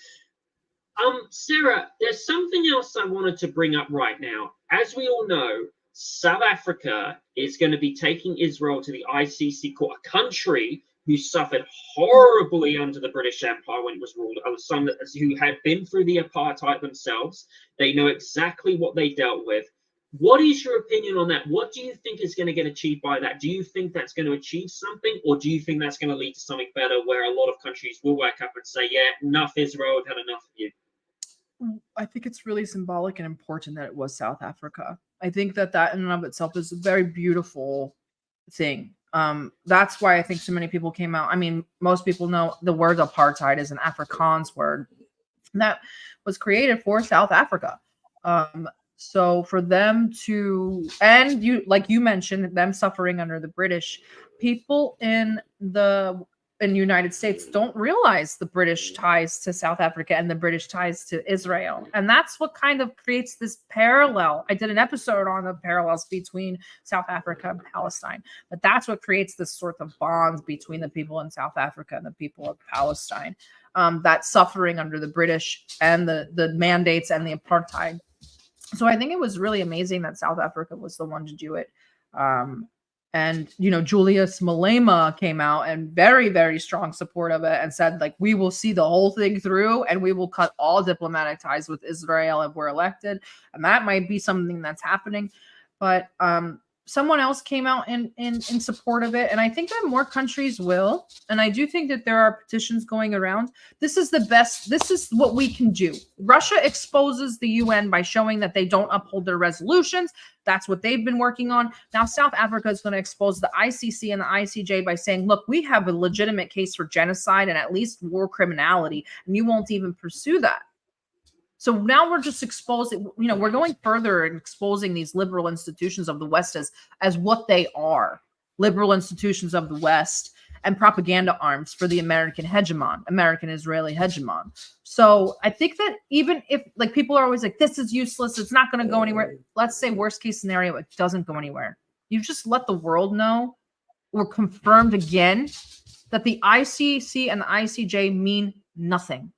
Sarah, there's something else I wanted to bring up right now. As we all know, South Africa is going to be taking Israel to the ICC Court, a country who suffered horribly under the British Empire when it was ruled. Some who had been through the apartheid themselves. They know exactly what they dealt with. What is your opinion on that? What do you think is going to get achieved by that? Do you think that's going to achieve something, or do you think that's going to lead to something better where a lot of countries will wake up and say, yeah, enough, Israel, I've had enough of you? I think it's really symbolic and important that it was South Africa. I think that in and of itself is a very beautiful thing. That's why I think so many people came out. I mean, most people know the word apartheid is an Afrikaans word that was created for South Africa. So for them to, and like you mentioned, them suffering under the British, people in the United States don't realize the British ties to South Africa and the British ties to Israel. And that's what kind of creates this parallel. I did an episode on the parallels between South Africa and Palestine, but that's what creates this sort of bonds between the people in South Africa and the people of Palestine, that suffering under the British and the mandates and the apartheid. So I think it was really amazing that South Africa was the one to do it. And, Julius Malema came out and very, very strong support of it and said, like, we will see the whole thing through and we will cut all diplomatic ties with Israel if we're elected. And that might be something that's happening. But someone else came out in support of it. And I think that more countries will. And I do think that there are petitions going around. This is the best. This is what we can do. Russia exposes the UN by showing that they don't uphold their resolutions. That's what they've been working on. Now, South Africa is going to expose the ICC and the ICJ by saying, look, we have a legitimate case for genocide and at least war criminality, and you won't even pursue that. So now we're just exposing, we're going further and exposing these liberal institutions of the West as what they are, liberal institutions of the West and propaganda arms for the American hegemon, American Israeli hegemon. So I think that even if, like, people are always like, this is useless, it's not going to go anywhere. Let's say worst case scenario, it doesn't go anywhere. You just let the world know, or confirmed again, that the ICC and the ICJ mean nothing.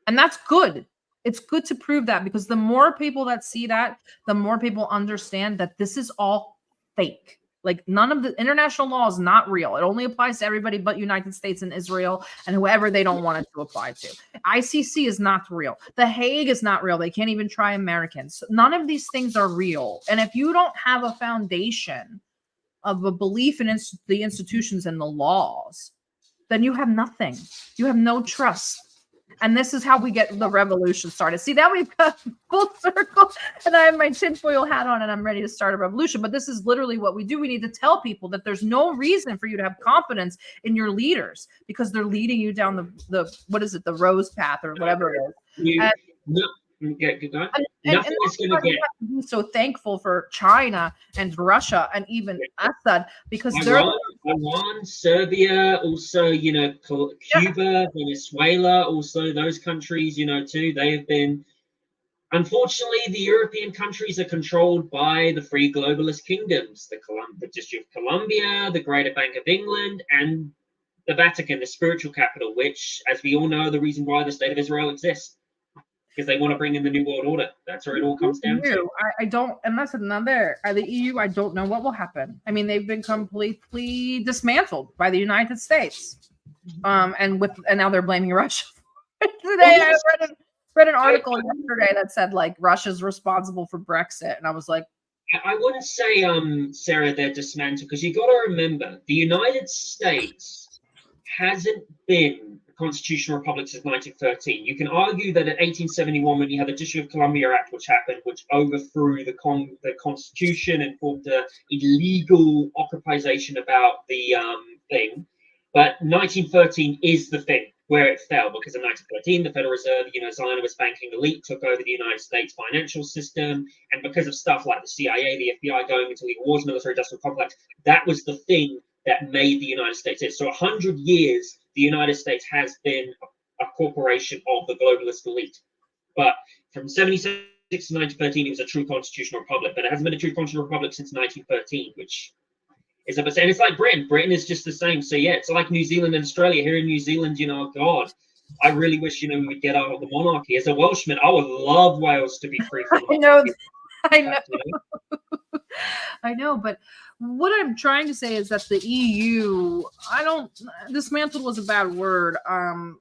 And that's good. It's good to prove that, because the more people that see that, the more people understand that this is all fake. Like, none of the international law is not real. It only applies to everybody but United States and Israel and whoever they don't want it to apply to. ICC is not real. The Hague is not real. They can't even try Americans. None of these things are real. And if you don't have a foundation of a belief in the institutions and the laws, then you have nothing. You have no trust. And this is how we get the revolution started. See, now we've got full circle, and I have my tinfoil hat on and I'm ready to start a revolution. But this is literally what we do. We need to tell people that there's no reason for you to have confidence in your leaders, because they're leading you down the what is it, the rose path or whatever it is. Nothing is going to get. I'm so thankful for China and Russia and even Assad, because Iran, Serbia, also, Cuba, Venezuela, also those countries, too. They have been, unfortunately, the European countries are controlled by the free globalist kingdoms, the District of Columbia, the Greater Bank of England, and the Vatican, the spiritual capital, which, as we all know, the reason why the State of Israel exists. Because they want to bring in the New World Order. That's where it all comes down to. I don't, and that's another, the EU, I don't know what will happen. I mean, they've been completely dismantled by the United States. And now they're blaming Russia. Today, I read an article yesterday that said, like, Russia's responsible for Brexit. And I was like, I wouldn't say, Sarah, they're dismantled, because you got to remember, the United States hasn't been a constitutional republic since 1913. You can argue that in 1871, when you had the District of Columbia Act, which happened, which overthrew the Constitution and formed the illegal occupation about the thing. But 1913 is the thing where it fell, because in 1913, the Federal Reserve, Zionist banking elite took over the United States financial system. And because of stuff like the CIA, the FBI going into the wars, military-industrial complex, that was the thing that made the United States. So 100 years, the United States has been a corporation of the globalist elite. But from 76 to 1913, it was a true constitutional republic. But it hasn't been a true constitutional republic since 1913, which is and it's like Britain. Britain is just the same. So yeah, it's like New Zealand and Australia. Here in New Zealand, God, I really wish we would get out of the monarchy. As a Welshman, I would love Wales to be free from the monarchy. I know. I know, but what I'm trying to say is that the EU, dismantled was a bad word.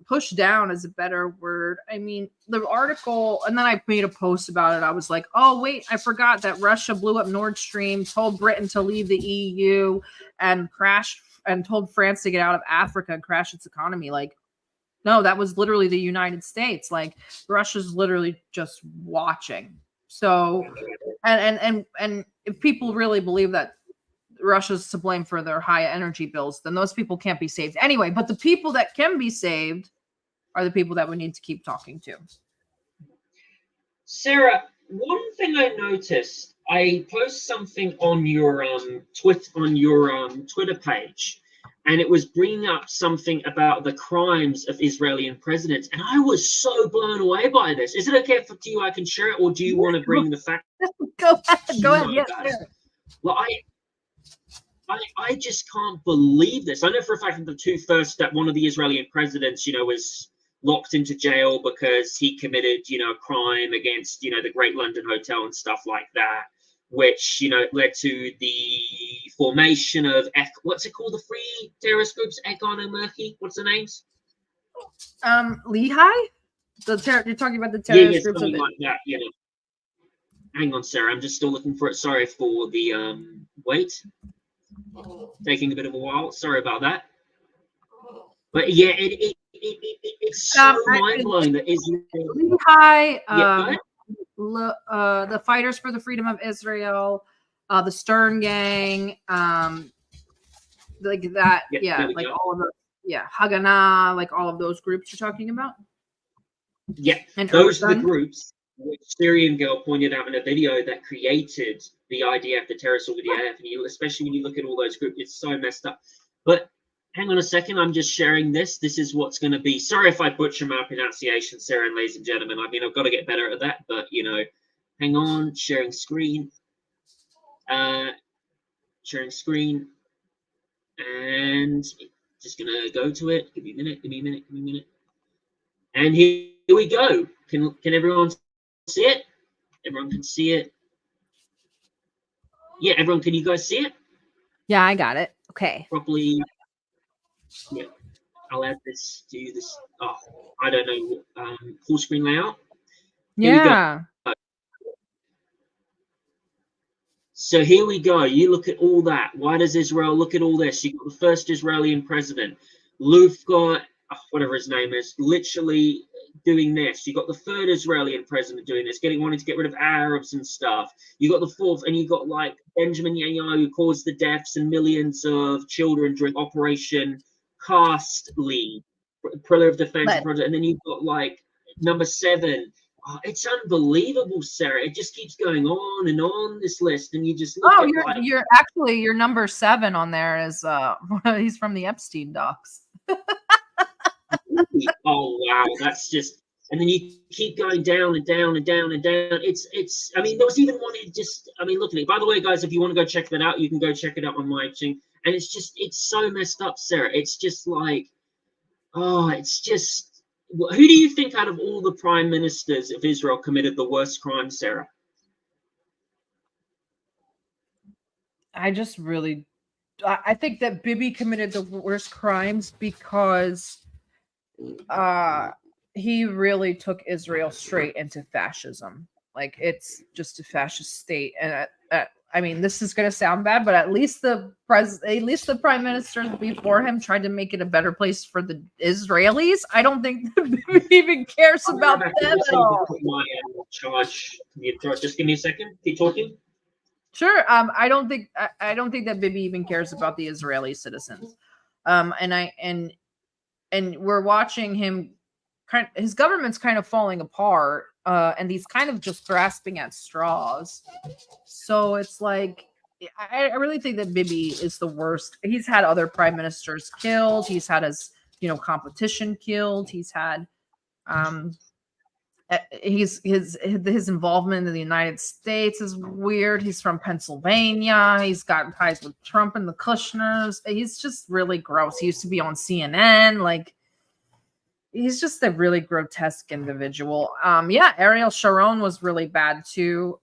Push down is a better word. I mean, the article, and then I made a post about it. I was like, oh, wait, I forgot that Russia blew up Nord Stream, told Britain to leave the EU, and crashed, and told France to get out of Africa and crash its economy. Like, no, that was literally the United States. Like, Russia's literally just watching. So, and if people really believe that Russia's to blame for their high energy bills, then those people can't be saved anyway. But the people that can be saved are the people that we need to keep talking to. Sarah, one thing I noticed, I post something on your Twitter page, and it was bringing up something about the crimes of Israeli presidents, and I was so blown away by this. Is it okay for you? I can share it, or do you want to bring the facts? Go ahead. Yes, well, I just can't believe this. I know for a fact that the two first, that one of the Israeli presidents, was locked into jail because he committed, a crime against, the Great London Hotel and stuff like that, which, led to the formation of, what's it called, the free terrorist groups, Egon and Murphy? What's the names? Lehigh? You're talking about the terrorist groups? Something like that, Hang on, Sarah, I'm just still looking for it. Sorry for the, wait. Taking a bit of a while. Sorry about that. But yeah, it's so mind-blowing that Israel... Lehigh, the Fighters for the Freedom of Israel, the Stern Gang, like that, like all of the, Haganah, like all of those groups you're talking about? Yeah, and those are the groups which Syrian girl pointed out in a video that created the IDF, the terrorist organization, and especially when you look at all those groups, it's so messed up. But hang on a second, I'm just sharing this. This is what's going to be. Sorry if I butcher my pronunciation, Sarah and ladies and gentlemen. I mean, I've got to get better at that, but hang on, sharing screen. Sharing screen. And just going to go to it. Give me a minute. And here we go. Can everyone see it? Everyone can see it. Yeah, everyone, can you guys see it? Yeah, I got it. Okay. Properly. Yeah, I'll add this to this. Oh, I don't know. Full screen layout. Yeah. So here we go. You look at all that. Why does Israel look at all this? You got the first Israeli president, Lufgar, whatever his name is, literally doing this. You got the third Israeli president doing this, wanting to get rid of Arabs and stuff. You got the fourth, and you got like Benjamin Netanyahu, who caused the deaths and millions of children during Operation Castleigh, Pillar of Defense Project, and then you've got like number 7. Oh, it's unbelievable, Sarah. It just keeps going on and on this list, and you just look at you're actually your number 7 on there is he's from the Epstein docs. Oh wow, that's just, and then you keep going down and down and down and down. It's I mean, there was even one, look at it. By the way, guys, if you want to go check that out, you can go check it out on my thing. And it's so messed up, Sarah. It's just like, it's just, who do you think out of all the prime ministers of Israel committed the worst crime, Sarah? I think that Bibi committed the worst crimes because he really took Israel straight into fascism. Like, it's just a fascist state. And I mean, this is going to sound bad, but at least the prime ministers before him tried to make it a better place for the Israelis. I don't think he even cares about them at all. Charge. Just give me a second. Keep talking. Sure. I don't think that Bibi even cares about the Israeli citizens. And we're watching him. His government's kind of falling apart, and he's kind of just grasping at straws. So it's like, I really think that Bibi is the worst. He's had other prime ministers killed. He's had his, competition killed. He's had, his involvement in the United States is weird. He's from Pennsylvania. He's got ties with Trump and the Kushners. He's just really gross. He used to be on CNN. Like, he's just a really grotesque individual. Ariel Sharon was really bad too.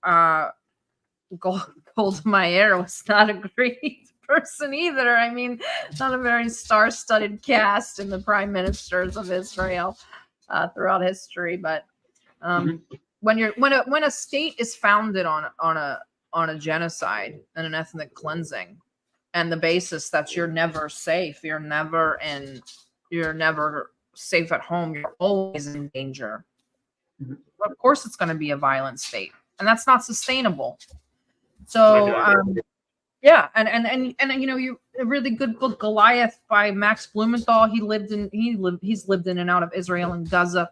Golda Meir was not a great person either. I mean, not a very star-studded cast in the prime ministers of Israel throughout history. But when a state is founded on a genocide and an ethnic cleansing, and the basis that you're never safe, you're never safe at home, you're always in danger. Of course it's going to be a violent state, and that's not sustainable. So and you, a really good book, Goliath, by Max Blumenthal. He's lived in and out of Israel and Gaza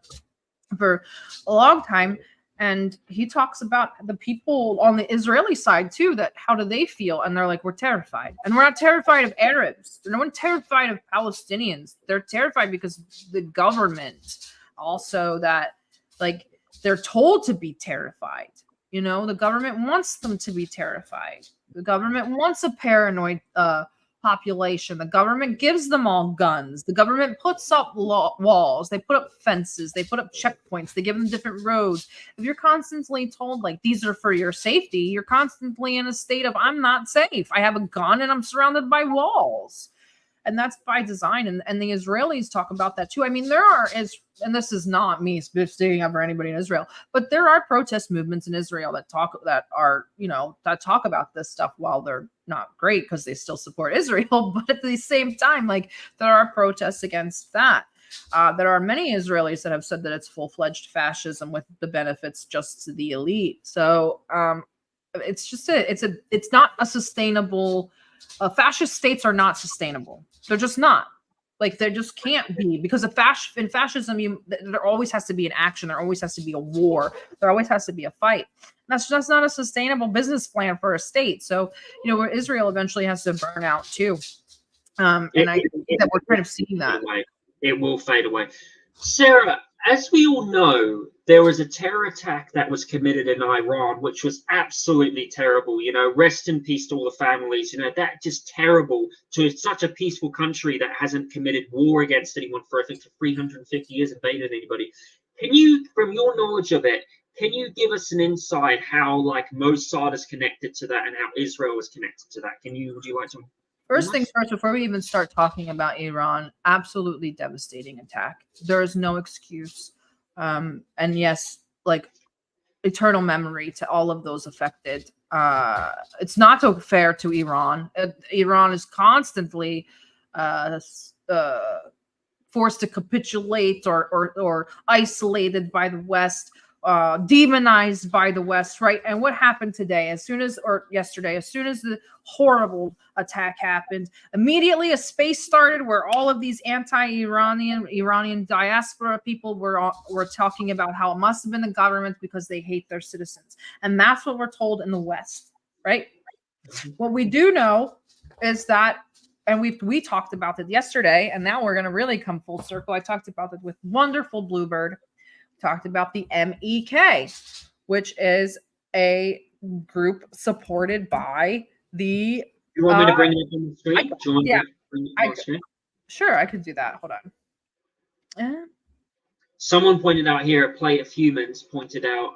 for a long time, and he talks about the people on the Israeli side too, that how do they feel, and they're like, we're terrified. And we're not terrified of Arabs, no one terrified of Palestinians. They're terrified because the government also, that like, they're told to be terrified. The government wants them to be terrified. The government wants a paranoid population. The government gives them all guns. The government puts up walls. They put up fences. They put up checkpoints. They give them different roads. If you're constantly told, like, these are for your safety, you're constantly in a state of, I'm not safe. I have a gun and I'm surrounded by walls. And that's by design. And the Israelis talk about that too. I mean, and this is not me sticking up for anybody in Israel, but there are protest movements in Israel that talk about this stuff, while they're not great because they still support Israel. But at the same time, like, there are protests against that. There are many Israelis that have said that it's full-fledged fascism with the benefits just to the elite. So it's not a sustainable. Fascist states are not sustainable. They're just not. Like, they just can't be, because in fascism, there always has to be an action. There always has to be a war. There always has to be a fight. That's not a sustainable business plan for a state. So, where Israel eventually has to burn out too. I think that we're kind of seeing that. It will fade away. Sarah, as we all know, there was a terror attack that was committed in Iran, which was absolutely terrible. Rest in peace to all the families. That just terrible, to such a peaceful country that hasn't committed war against anyone for, I think, for 350 years, invaded anybody. Can you, from your knowledge of it, can you give us an insight how, like, Mossad is connected to that and how Israel is connected to that? Would you like to? First things first, before we even start talking about Iran, absolutely devastating attack. There is no excuse. And yes, like, eternal memory to all of those affected. It's not so fair to Iran. Iran is constantly forced to capitulate or isolated by the West, demonized by the West, right? And what happened today, yesterday, as soon as the horrible attack happened, immediately a space started where all of these Iranian diaspora people were talking about how it must have been the government because they hate their citizens. And that's what we're told in the West, right? What we do know is that, and we talked about it yesterday, and now we're going to really come full circle. I talked about it with wonderful Bluebird. Talked about the MEK, which is a group supported by the. You want me to bring it up on the screen? Sure, I could do that. Hold on. Someone pointed out here, a plate of humans pointed out,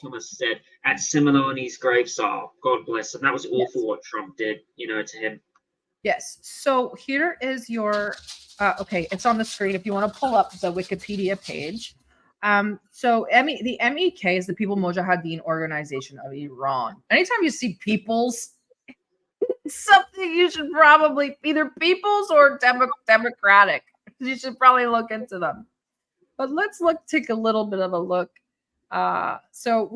Thomas said, at Simonani's gravesite. God bless him. That was awful what Trump did, to him. Yes. So here is your. Okay, it's on the screen. If you want to pull up the Wikipedia page. So the MEK is the People Mojahedin Organization of Iran. Anytime you see peoples, it's something you should probably either peoples or democratic. You should probably look into them. But let's take a little bit of a look. So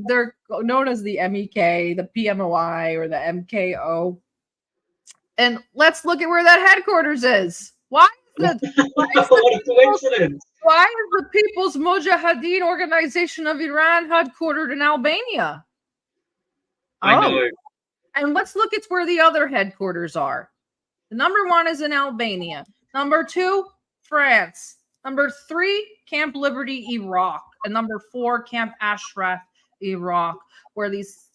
they're known as the MEK, the PMOI, or the MKO. And let's look at where that headquarters is. Why is the People's Mojahedin Organization of Iran headquartered in Albania? I know. And let's look at where the other headquarters are. The number 1 is in Albania. Number 2, France. Number 3, Camp Liberty, Iraq. And number 4, Camp Ashraf, Iraq.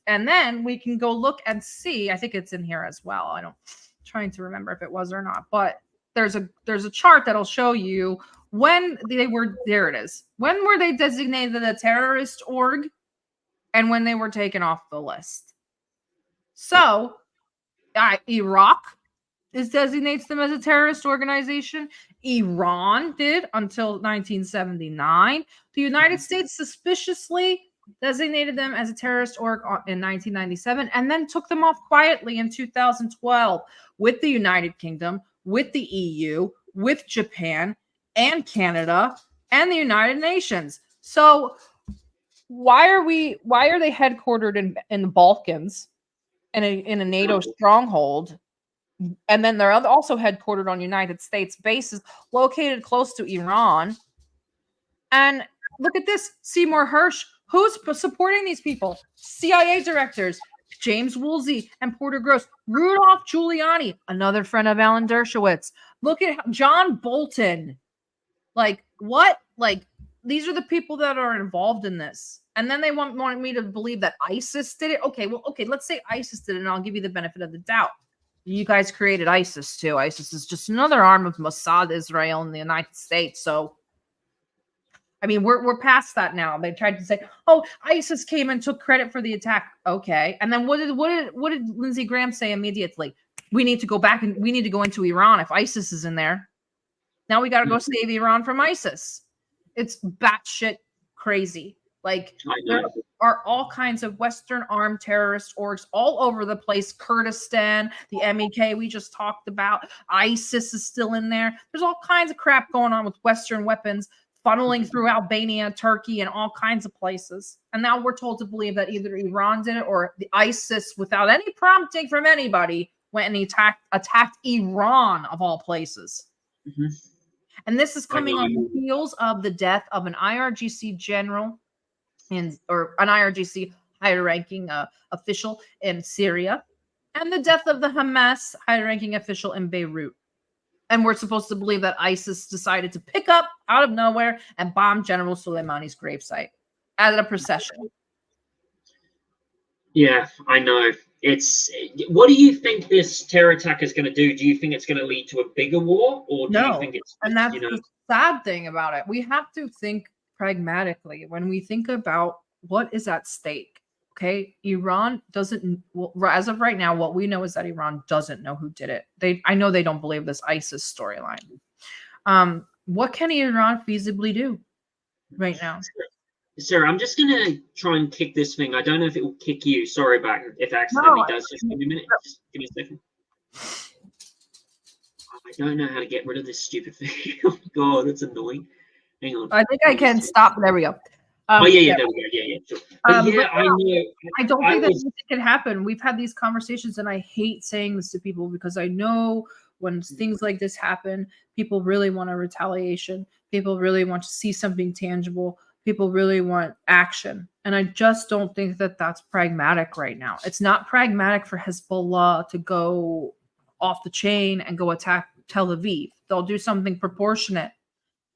And then we can go look and see. I think it's in here as well. I'm trying to remember if it was or not. But there's a chart that'll show you when they were, there it is. When were they designated a terrorist org and when they were taken off the list? So, Iraq designates them as a terrorist organization. Iran did until 1979. The United States suspiciously designated them as a terrorist org in 1997 and then took them off quietly in 2012 with the United Kingdom, with the EU, with Japan and Canada and the United Nations. So why are they headquartered in the Balkans in a NATO stronghold? And then they're also headquartered on United States bases located close to Iran. And look at this, Seymour Hersh. Who's supporting these people? CIA directors, James Woolsey and Porter Gross. Rudolph Giuliani, another friend of Alan Dershowitz. Look at John Bolton. Like, what? Like, these are the people that are involved in this. And then they want me to believe that ISIS did it. Okay, let's say ISIS did it, and I'll give you the benefit of the doubt. You guys created ISIS too. ISIS is just another arm of Mossad, Israel, and the United States. So, I mean, we're past that now. They tried to say, "Oh, ISIS came and took credit for the attack." Okay, and then what did Lindsey Graham say immediately? We need to go back and we need to go into Iran if ISIS is in there. Now we got to go save Iran from ISIS. It's batshit crazy. Like, there are all kinds of Western armed terrorist orgs all over the place. Kurdistan, the MEK we just talked about. ISIS is still in there. There's all kinds of crap going on with Western weapons funneling through Albania, Turkey, and all kinds of places. And now we're told to believe that either Iran did it or the ISIS, without any prompting from anybody, went and attacked Iran, of all places. Mm-hmm. And this is coming on the heels of the death of an IRGC general or an IRGC higher-ranking official in Syria, and the death of the Hamas high-ranking official in Beirut. And we're supposed to believe that ISIS decided to pick up out of nowhere and bomb General Soleimani's gravesite as a procession. Yeah, I know. What do you think this terror attack is going to do? Do you think it's going to lead to a bigger war, or do you think it's? And that's the sad thing about it. We have to think pragmatically when we think about what is at stake. Okay, Iran doesn't. Well, as of right now, what we know is that Iran doesn't know who did it. I know they don't believe this ISIS storyline. What can Iran feasibly do right now? Sarah, I'm just going to try and kick this thing. I don't know if it will kick you. Sorry about it. If it accidentally does, just give me a minute. Just give me a second. I don't know how to get rid of this stupid thing. Oh, God, that's annoying. Hang on. I think I can stop. There we go. There we go. Yeah, sure. I know. I don't think that anything can happen. We've had these conversations, and I hate saying this to people because I know when things like this happen, people really want a retaliation. People really want to see something tangible. People really want action. And I just don't think that that's pragmatic right now. It's not pragmatic for Hezbollah to go off the chain and go attack Tel Aviv. They'll do something proportionate,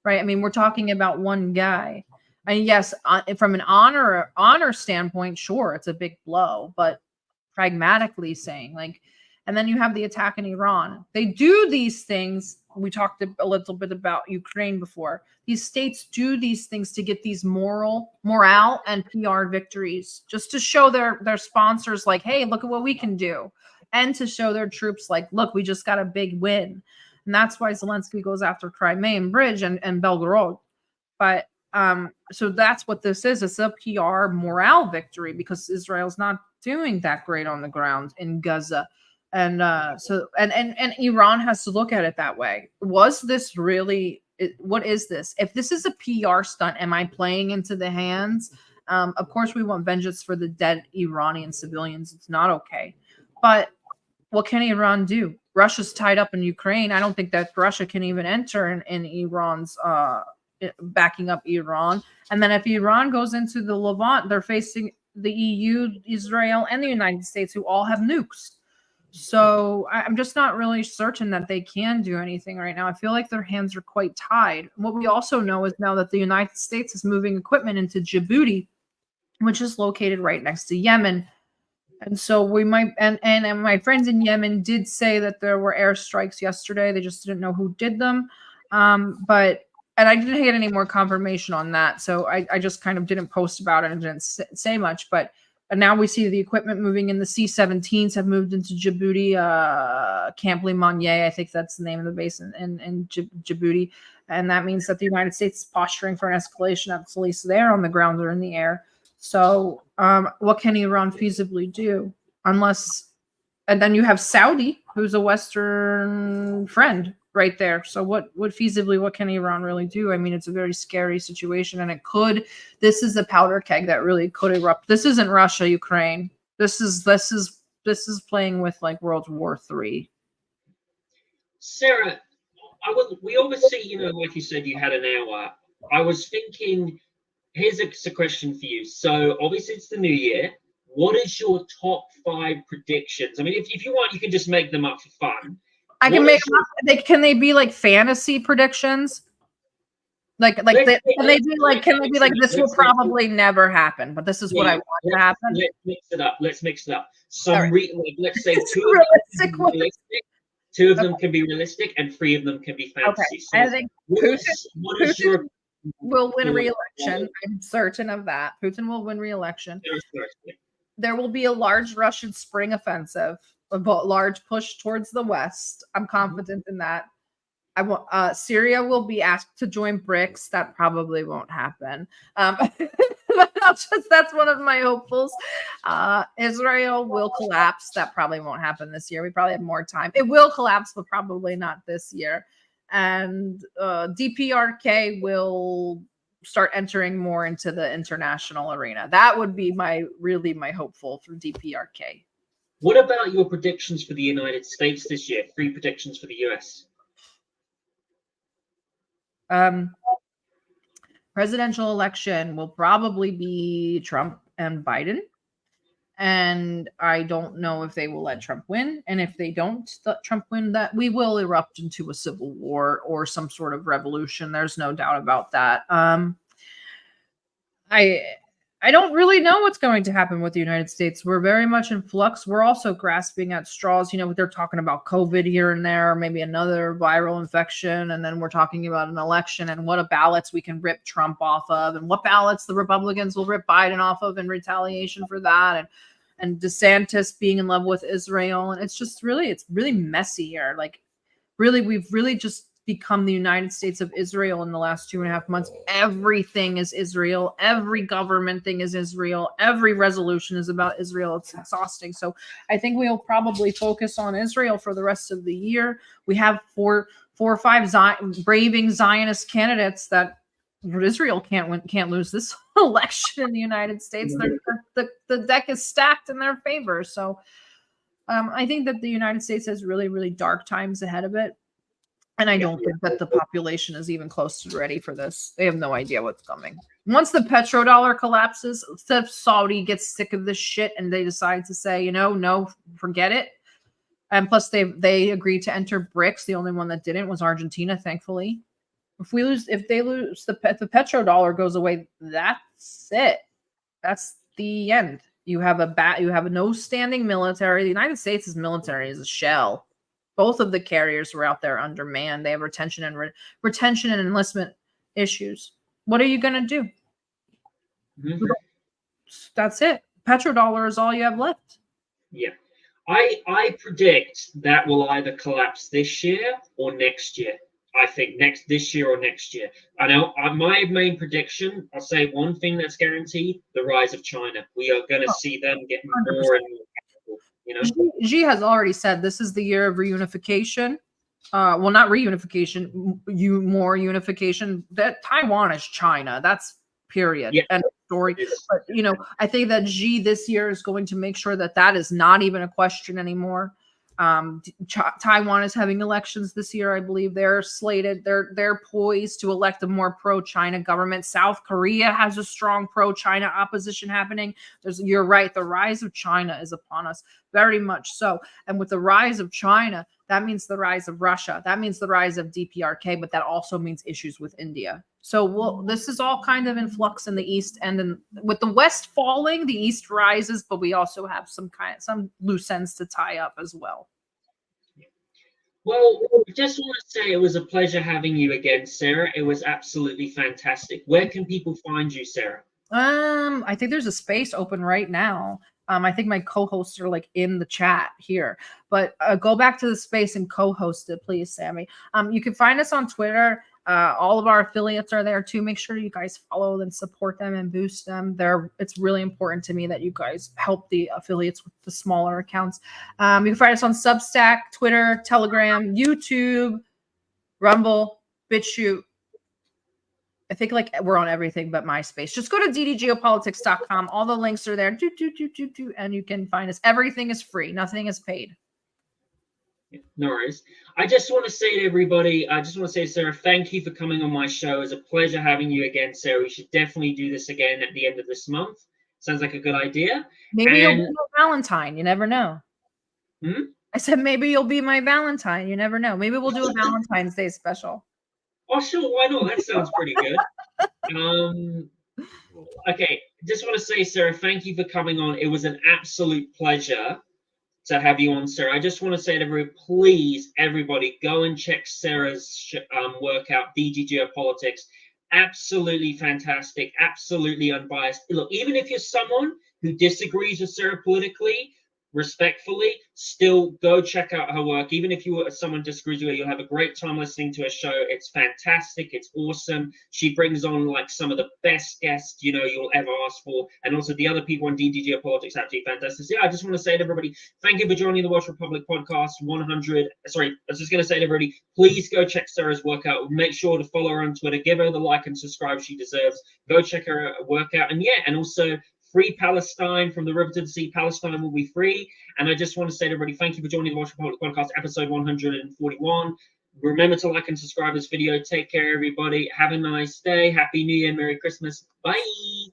right? I mean, we're talking about one guy. And yes, from an honor standpoint, sure, it's a big blow, but pragmatically saying, like, and then you have the attack in Iran. They do these things. We talked a little bit about Ukraine before. These states do these things to get these morale and PR victories, just to show their sponsors, like, hey, look at what we can do. And to show their troops, like, look, we just got a big win. And that's why Zelensky goes after Crimean Bridge and Belgorod. But So that's what this is. It's a PR morale victory because Israel's not doing that great on the ground in Gaza. And and Iran has to look at it that way. Was this really, what is this? If this is a PR stunt, am I playing into the hands? Of course, we want vengeance for the dead Iranian civilians. It's not okay. But what can Iran do? Russia's tied up in Ukraine. I don't think that Russia can even enter in Iran's backing up Iran. And then if Iran goes into the Levant, they're facing the EU, Israel, and the United States, who all have nukes. So I'm just not really certain that they can do anything right now. I feel like their hands are quite tied. What we also know is now that the United States is moving equipment into Djibouti, which is located right next to Yemen. And so we might, and my friends in Yemen did say that there were airstrikes yesterday. They just didn't know who did them. And I didn't get any more confirmation on that. So I just kind of didn't post about it and didn't say much. But now we see the equipment moving in. The C-17s have moved into Djibouti, Camp Limonier, I think that's the name of the base in Djibouti. And that means that the United States is posturing for an escalation of police there on the ground or in the air. So what can Iran feasibly do? Unless, and then you have Saudi, who's a Western friend right there. So what can Iran really do? I mean, it's a very scary situation, and this is a powder keg that really could erupt. This isn't Russia, Ukraine. This is playing with like World War III. Sarah, we obviously, like you said, you had an hour. I was thinking, here's a question for you. So obviously it's the new year. What is your top 5 predictions? I mean, if you want, you can just make them up for fun. I can make them up. Can they be like fantasy predictions? Can they be like this will probably never happen, but this is what I want to happen? Let's mix it up. Let's say two of them can be realistic and 3 of them can be fantasy. Okay. So I think Putin will win re-election. I'm certain of that. Putin will win re-election. There will be a large Russian spring offensive, a large push towards the west. I'm confident in that. Syria will be asked to join BRICS. That probably won't happen. That's one of my hopefuls. Israel will collapse. That probably won't happen this year. We probably have more time. It will collapse, but probably not this year. And DPRK will start entering more into the international arena. That would be my hopeful for DPRK. What about your predictions for the United States this year? 3 predictions for the US. Presidential election will probably be Trump and Biden. And I don't know if they will let Trump win. And if they don't let Trump win, that we will erupt into a civil war or some sort of revolution. There's no doubt about that. I don't really know what's going to happen with the United States. We're very much in flux. We're also grasping at straws. They're talking about COVID here and there, maybe another viral infection. And then we're talking about an election and what ballots we can rip Trump off of and what ballots the Republicans will rip Biden off of in retaliation for that. And DeSantis being in love with Israel. And it's really messy here. We've really just become the United States of Israel in the last 2.5 months. Everything is Israel. Every government thing is Israel. Every resolution is about Israel. It's exhausting. So I think we'll probably focus on Israel for the rest of the year. We have four or five braving Zionist candidates that Israel can't lose this election in the United States. The deck is stacked in their favor. So I think that the United States has really, really dark times ahead of it. And I don't think that the population is even close to ready for this. They have no idea what's coming. Once the petrodollar collapses, if Saudi gets sick of this shit and they decide to say, no, forget it. And plus they agreed to enter BRICS. The only one that didn't was Argentina, thankfully. If the petrodollar goes away, that's it. That's the end. You have a no standing military. The United States' military is a shell. Both of the carriers were out there undermanned. They have retention and enlistment issues. What are you going to do? Mm-hmm. That's it. Petrodollar is all you have left. Yeah. I predict that will either collapse this year or next year. I think this year or next year. I know my main prediction, I'll say one thing that's guaranteed: the rise of China. We are going to see them get more and more powerful, you know? Xi has already said this is the year of reunification. Well, not reunification, more unification. That Taiwan is China. That's period. Yeah. End of story. But, you know, I think that Xi this year is going to make sure that that is not even a question anymore. Taiwan is having elections this year. I believe they're slated. They're poised to elect a more pro-China government. South Korea has a strong pro-China opposition happening. You're right. The rise of China is upon us, very much so. And with the rise of China, that means the rise of Russia. That means the rise of DPRK, but that also means issues with India. So this is all kind of in flux in the East, and then with the West falling, the East rises, but we also have some loose ends to tie up as well. Well, I just want to say it was a pleasure having you again, Sarah. It was absolutely fantastic. Where can people find you, Sarah? I think there's a space open right now. I think my co-hosts are like in the chat here, but go back to the space and co-host it, please, Sammy. You can find us on Twitter. All of our affiliates are there too. Make sure you guys follow them, support them, and boost them. It's really important to me that you guys help the affiliates with the smaller accounts. You can find us on Substack, Twitter, Telegram, YouTube, Rumble, BitChute. I think like we're on everything but MySpace. Just go to ddgeopolitics.com. All the links are there. And you can find us. Everything is free. Nothing is paid. No worries. I just want to say to everybody, Sarah, thank you for coming on my show. It was a pleasure having you again, Sarah. We should definitely do this again at the end of this month. Sounds like a good idea. Maybe you'll be my Valentine. You never know. I said maybe you'll be my Valentine. You never know. Maybe we'll do a Valentine's Day special. Oh, sure. Why not? That sounds pretty good. Okay. Just want to say, Sarah, thank you for coming on. It was an absolute pleasure to have you on, Sarah. I just want to say to everybody, please, everybody, go and check Sarah's work out, DD GeoPolitics. Absolutely fantastic, absolutely unbiased. Look, even if you're someone who disagrees with Sarah politically, respectfully, still go check out her work. Even if someone disagrees with her, you'll have a great time listening to her show. It's fantastic. It's awesome. She brings on like some of the best guests, you'll ever ask for. And also the other people on DD GeoPolitics, absolutely fantastic. So yeah, I just want to say to everybody, thank you for joining the Welsh Republic podcast 100. Sorry, I was just going to say to everybody, please go check Sarah's workout. Make sure to follow her on Twitter. Give her the like and subscribe she deserves. Go check her workout. And yeah, and also free Palestine, from the river to the sea. Palestine will be free. And I just want to say to everybody, thank you for joining the Welsh Republic podcast, episode 141. Remember to like and subscribe this video. Take care, everybody. Have a nice day. Happy New Year. Merry Christmas. Bye.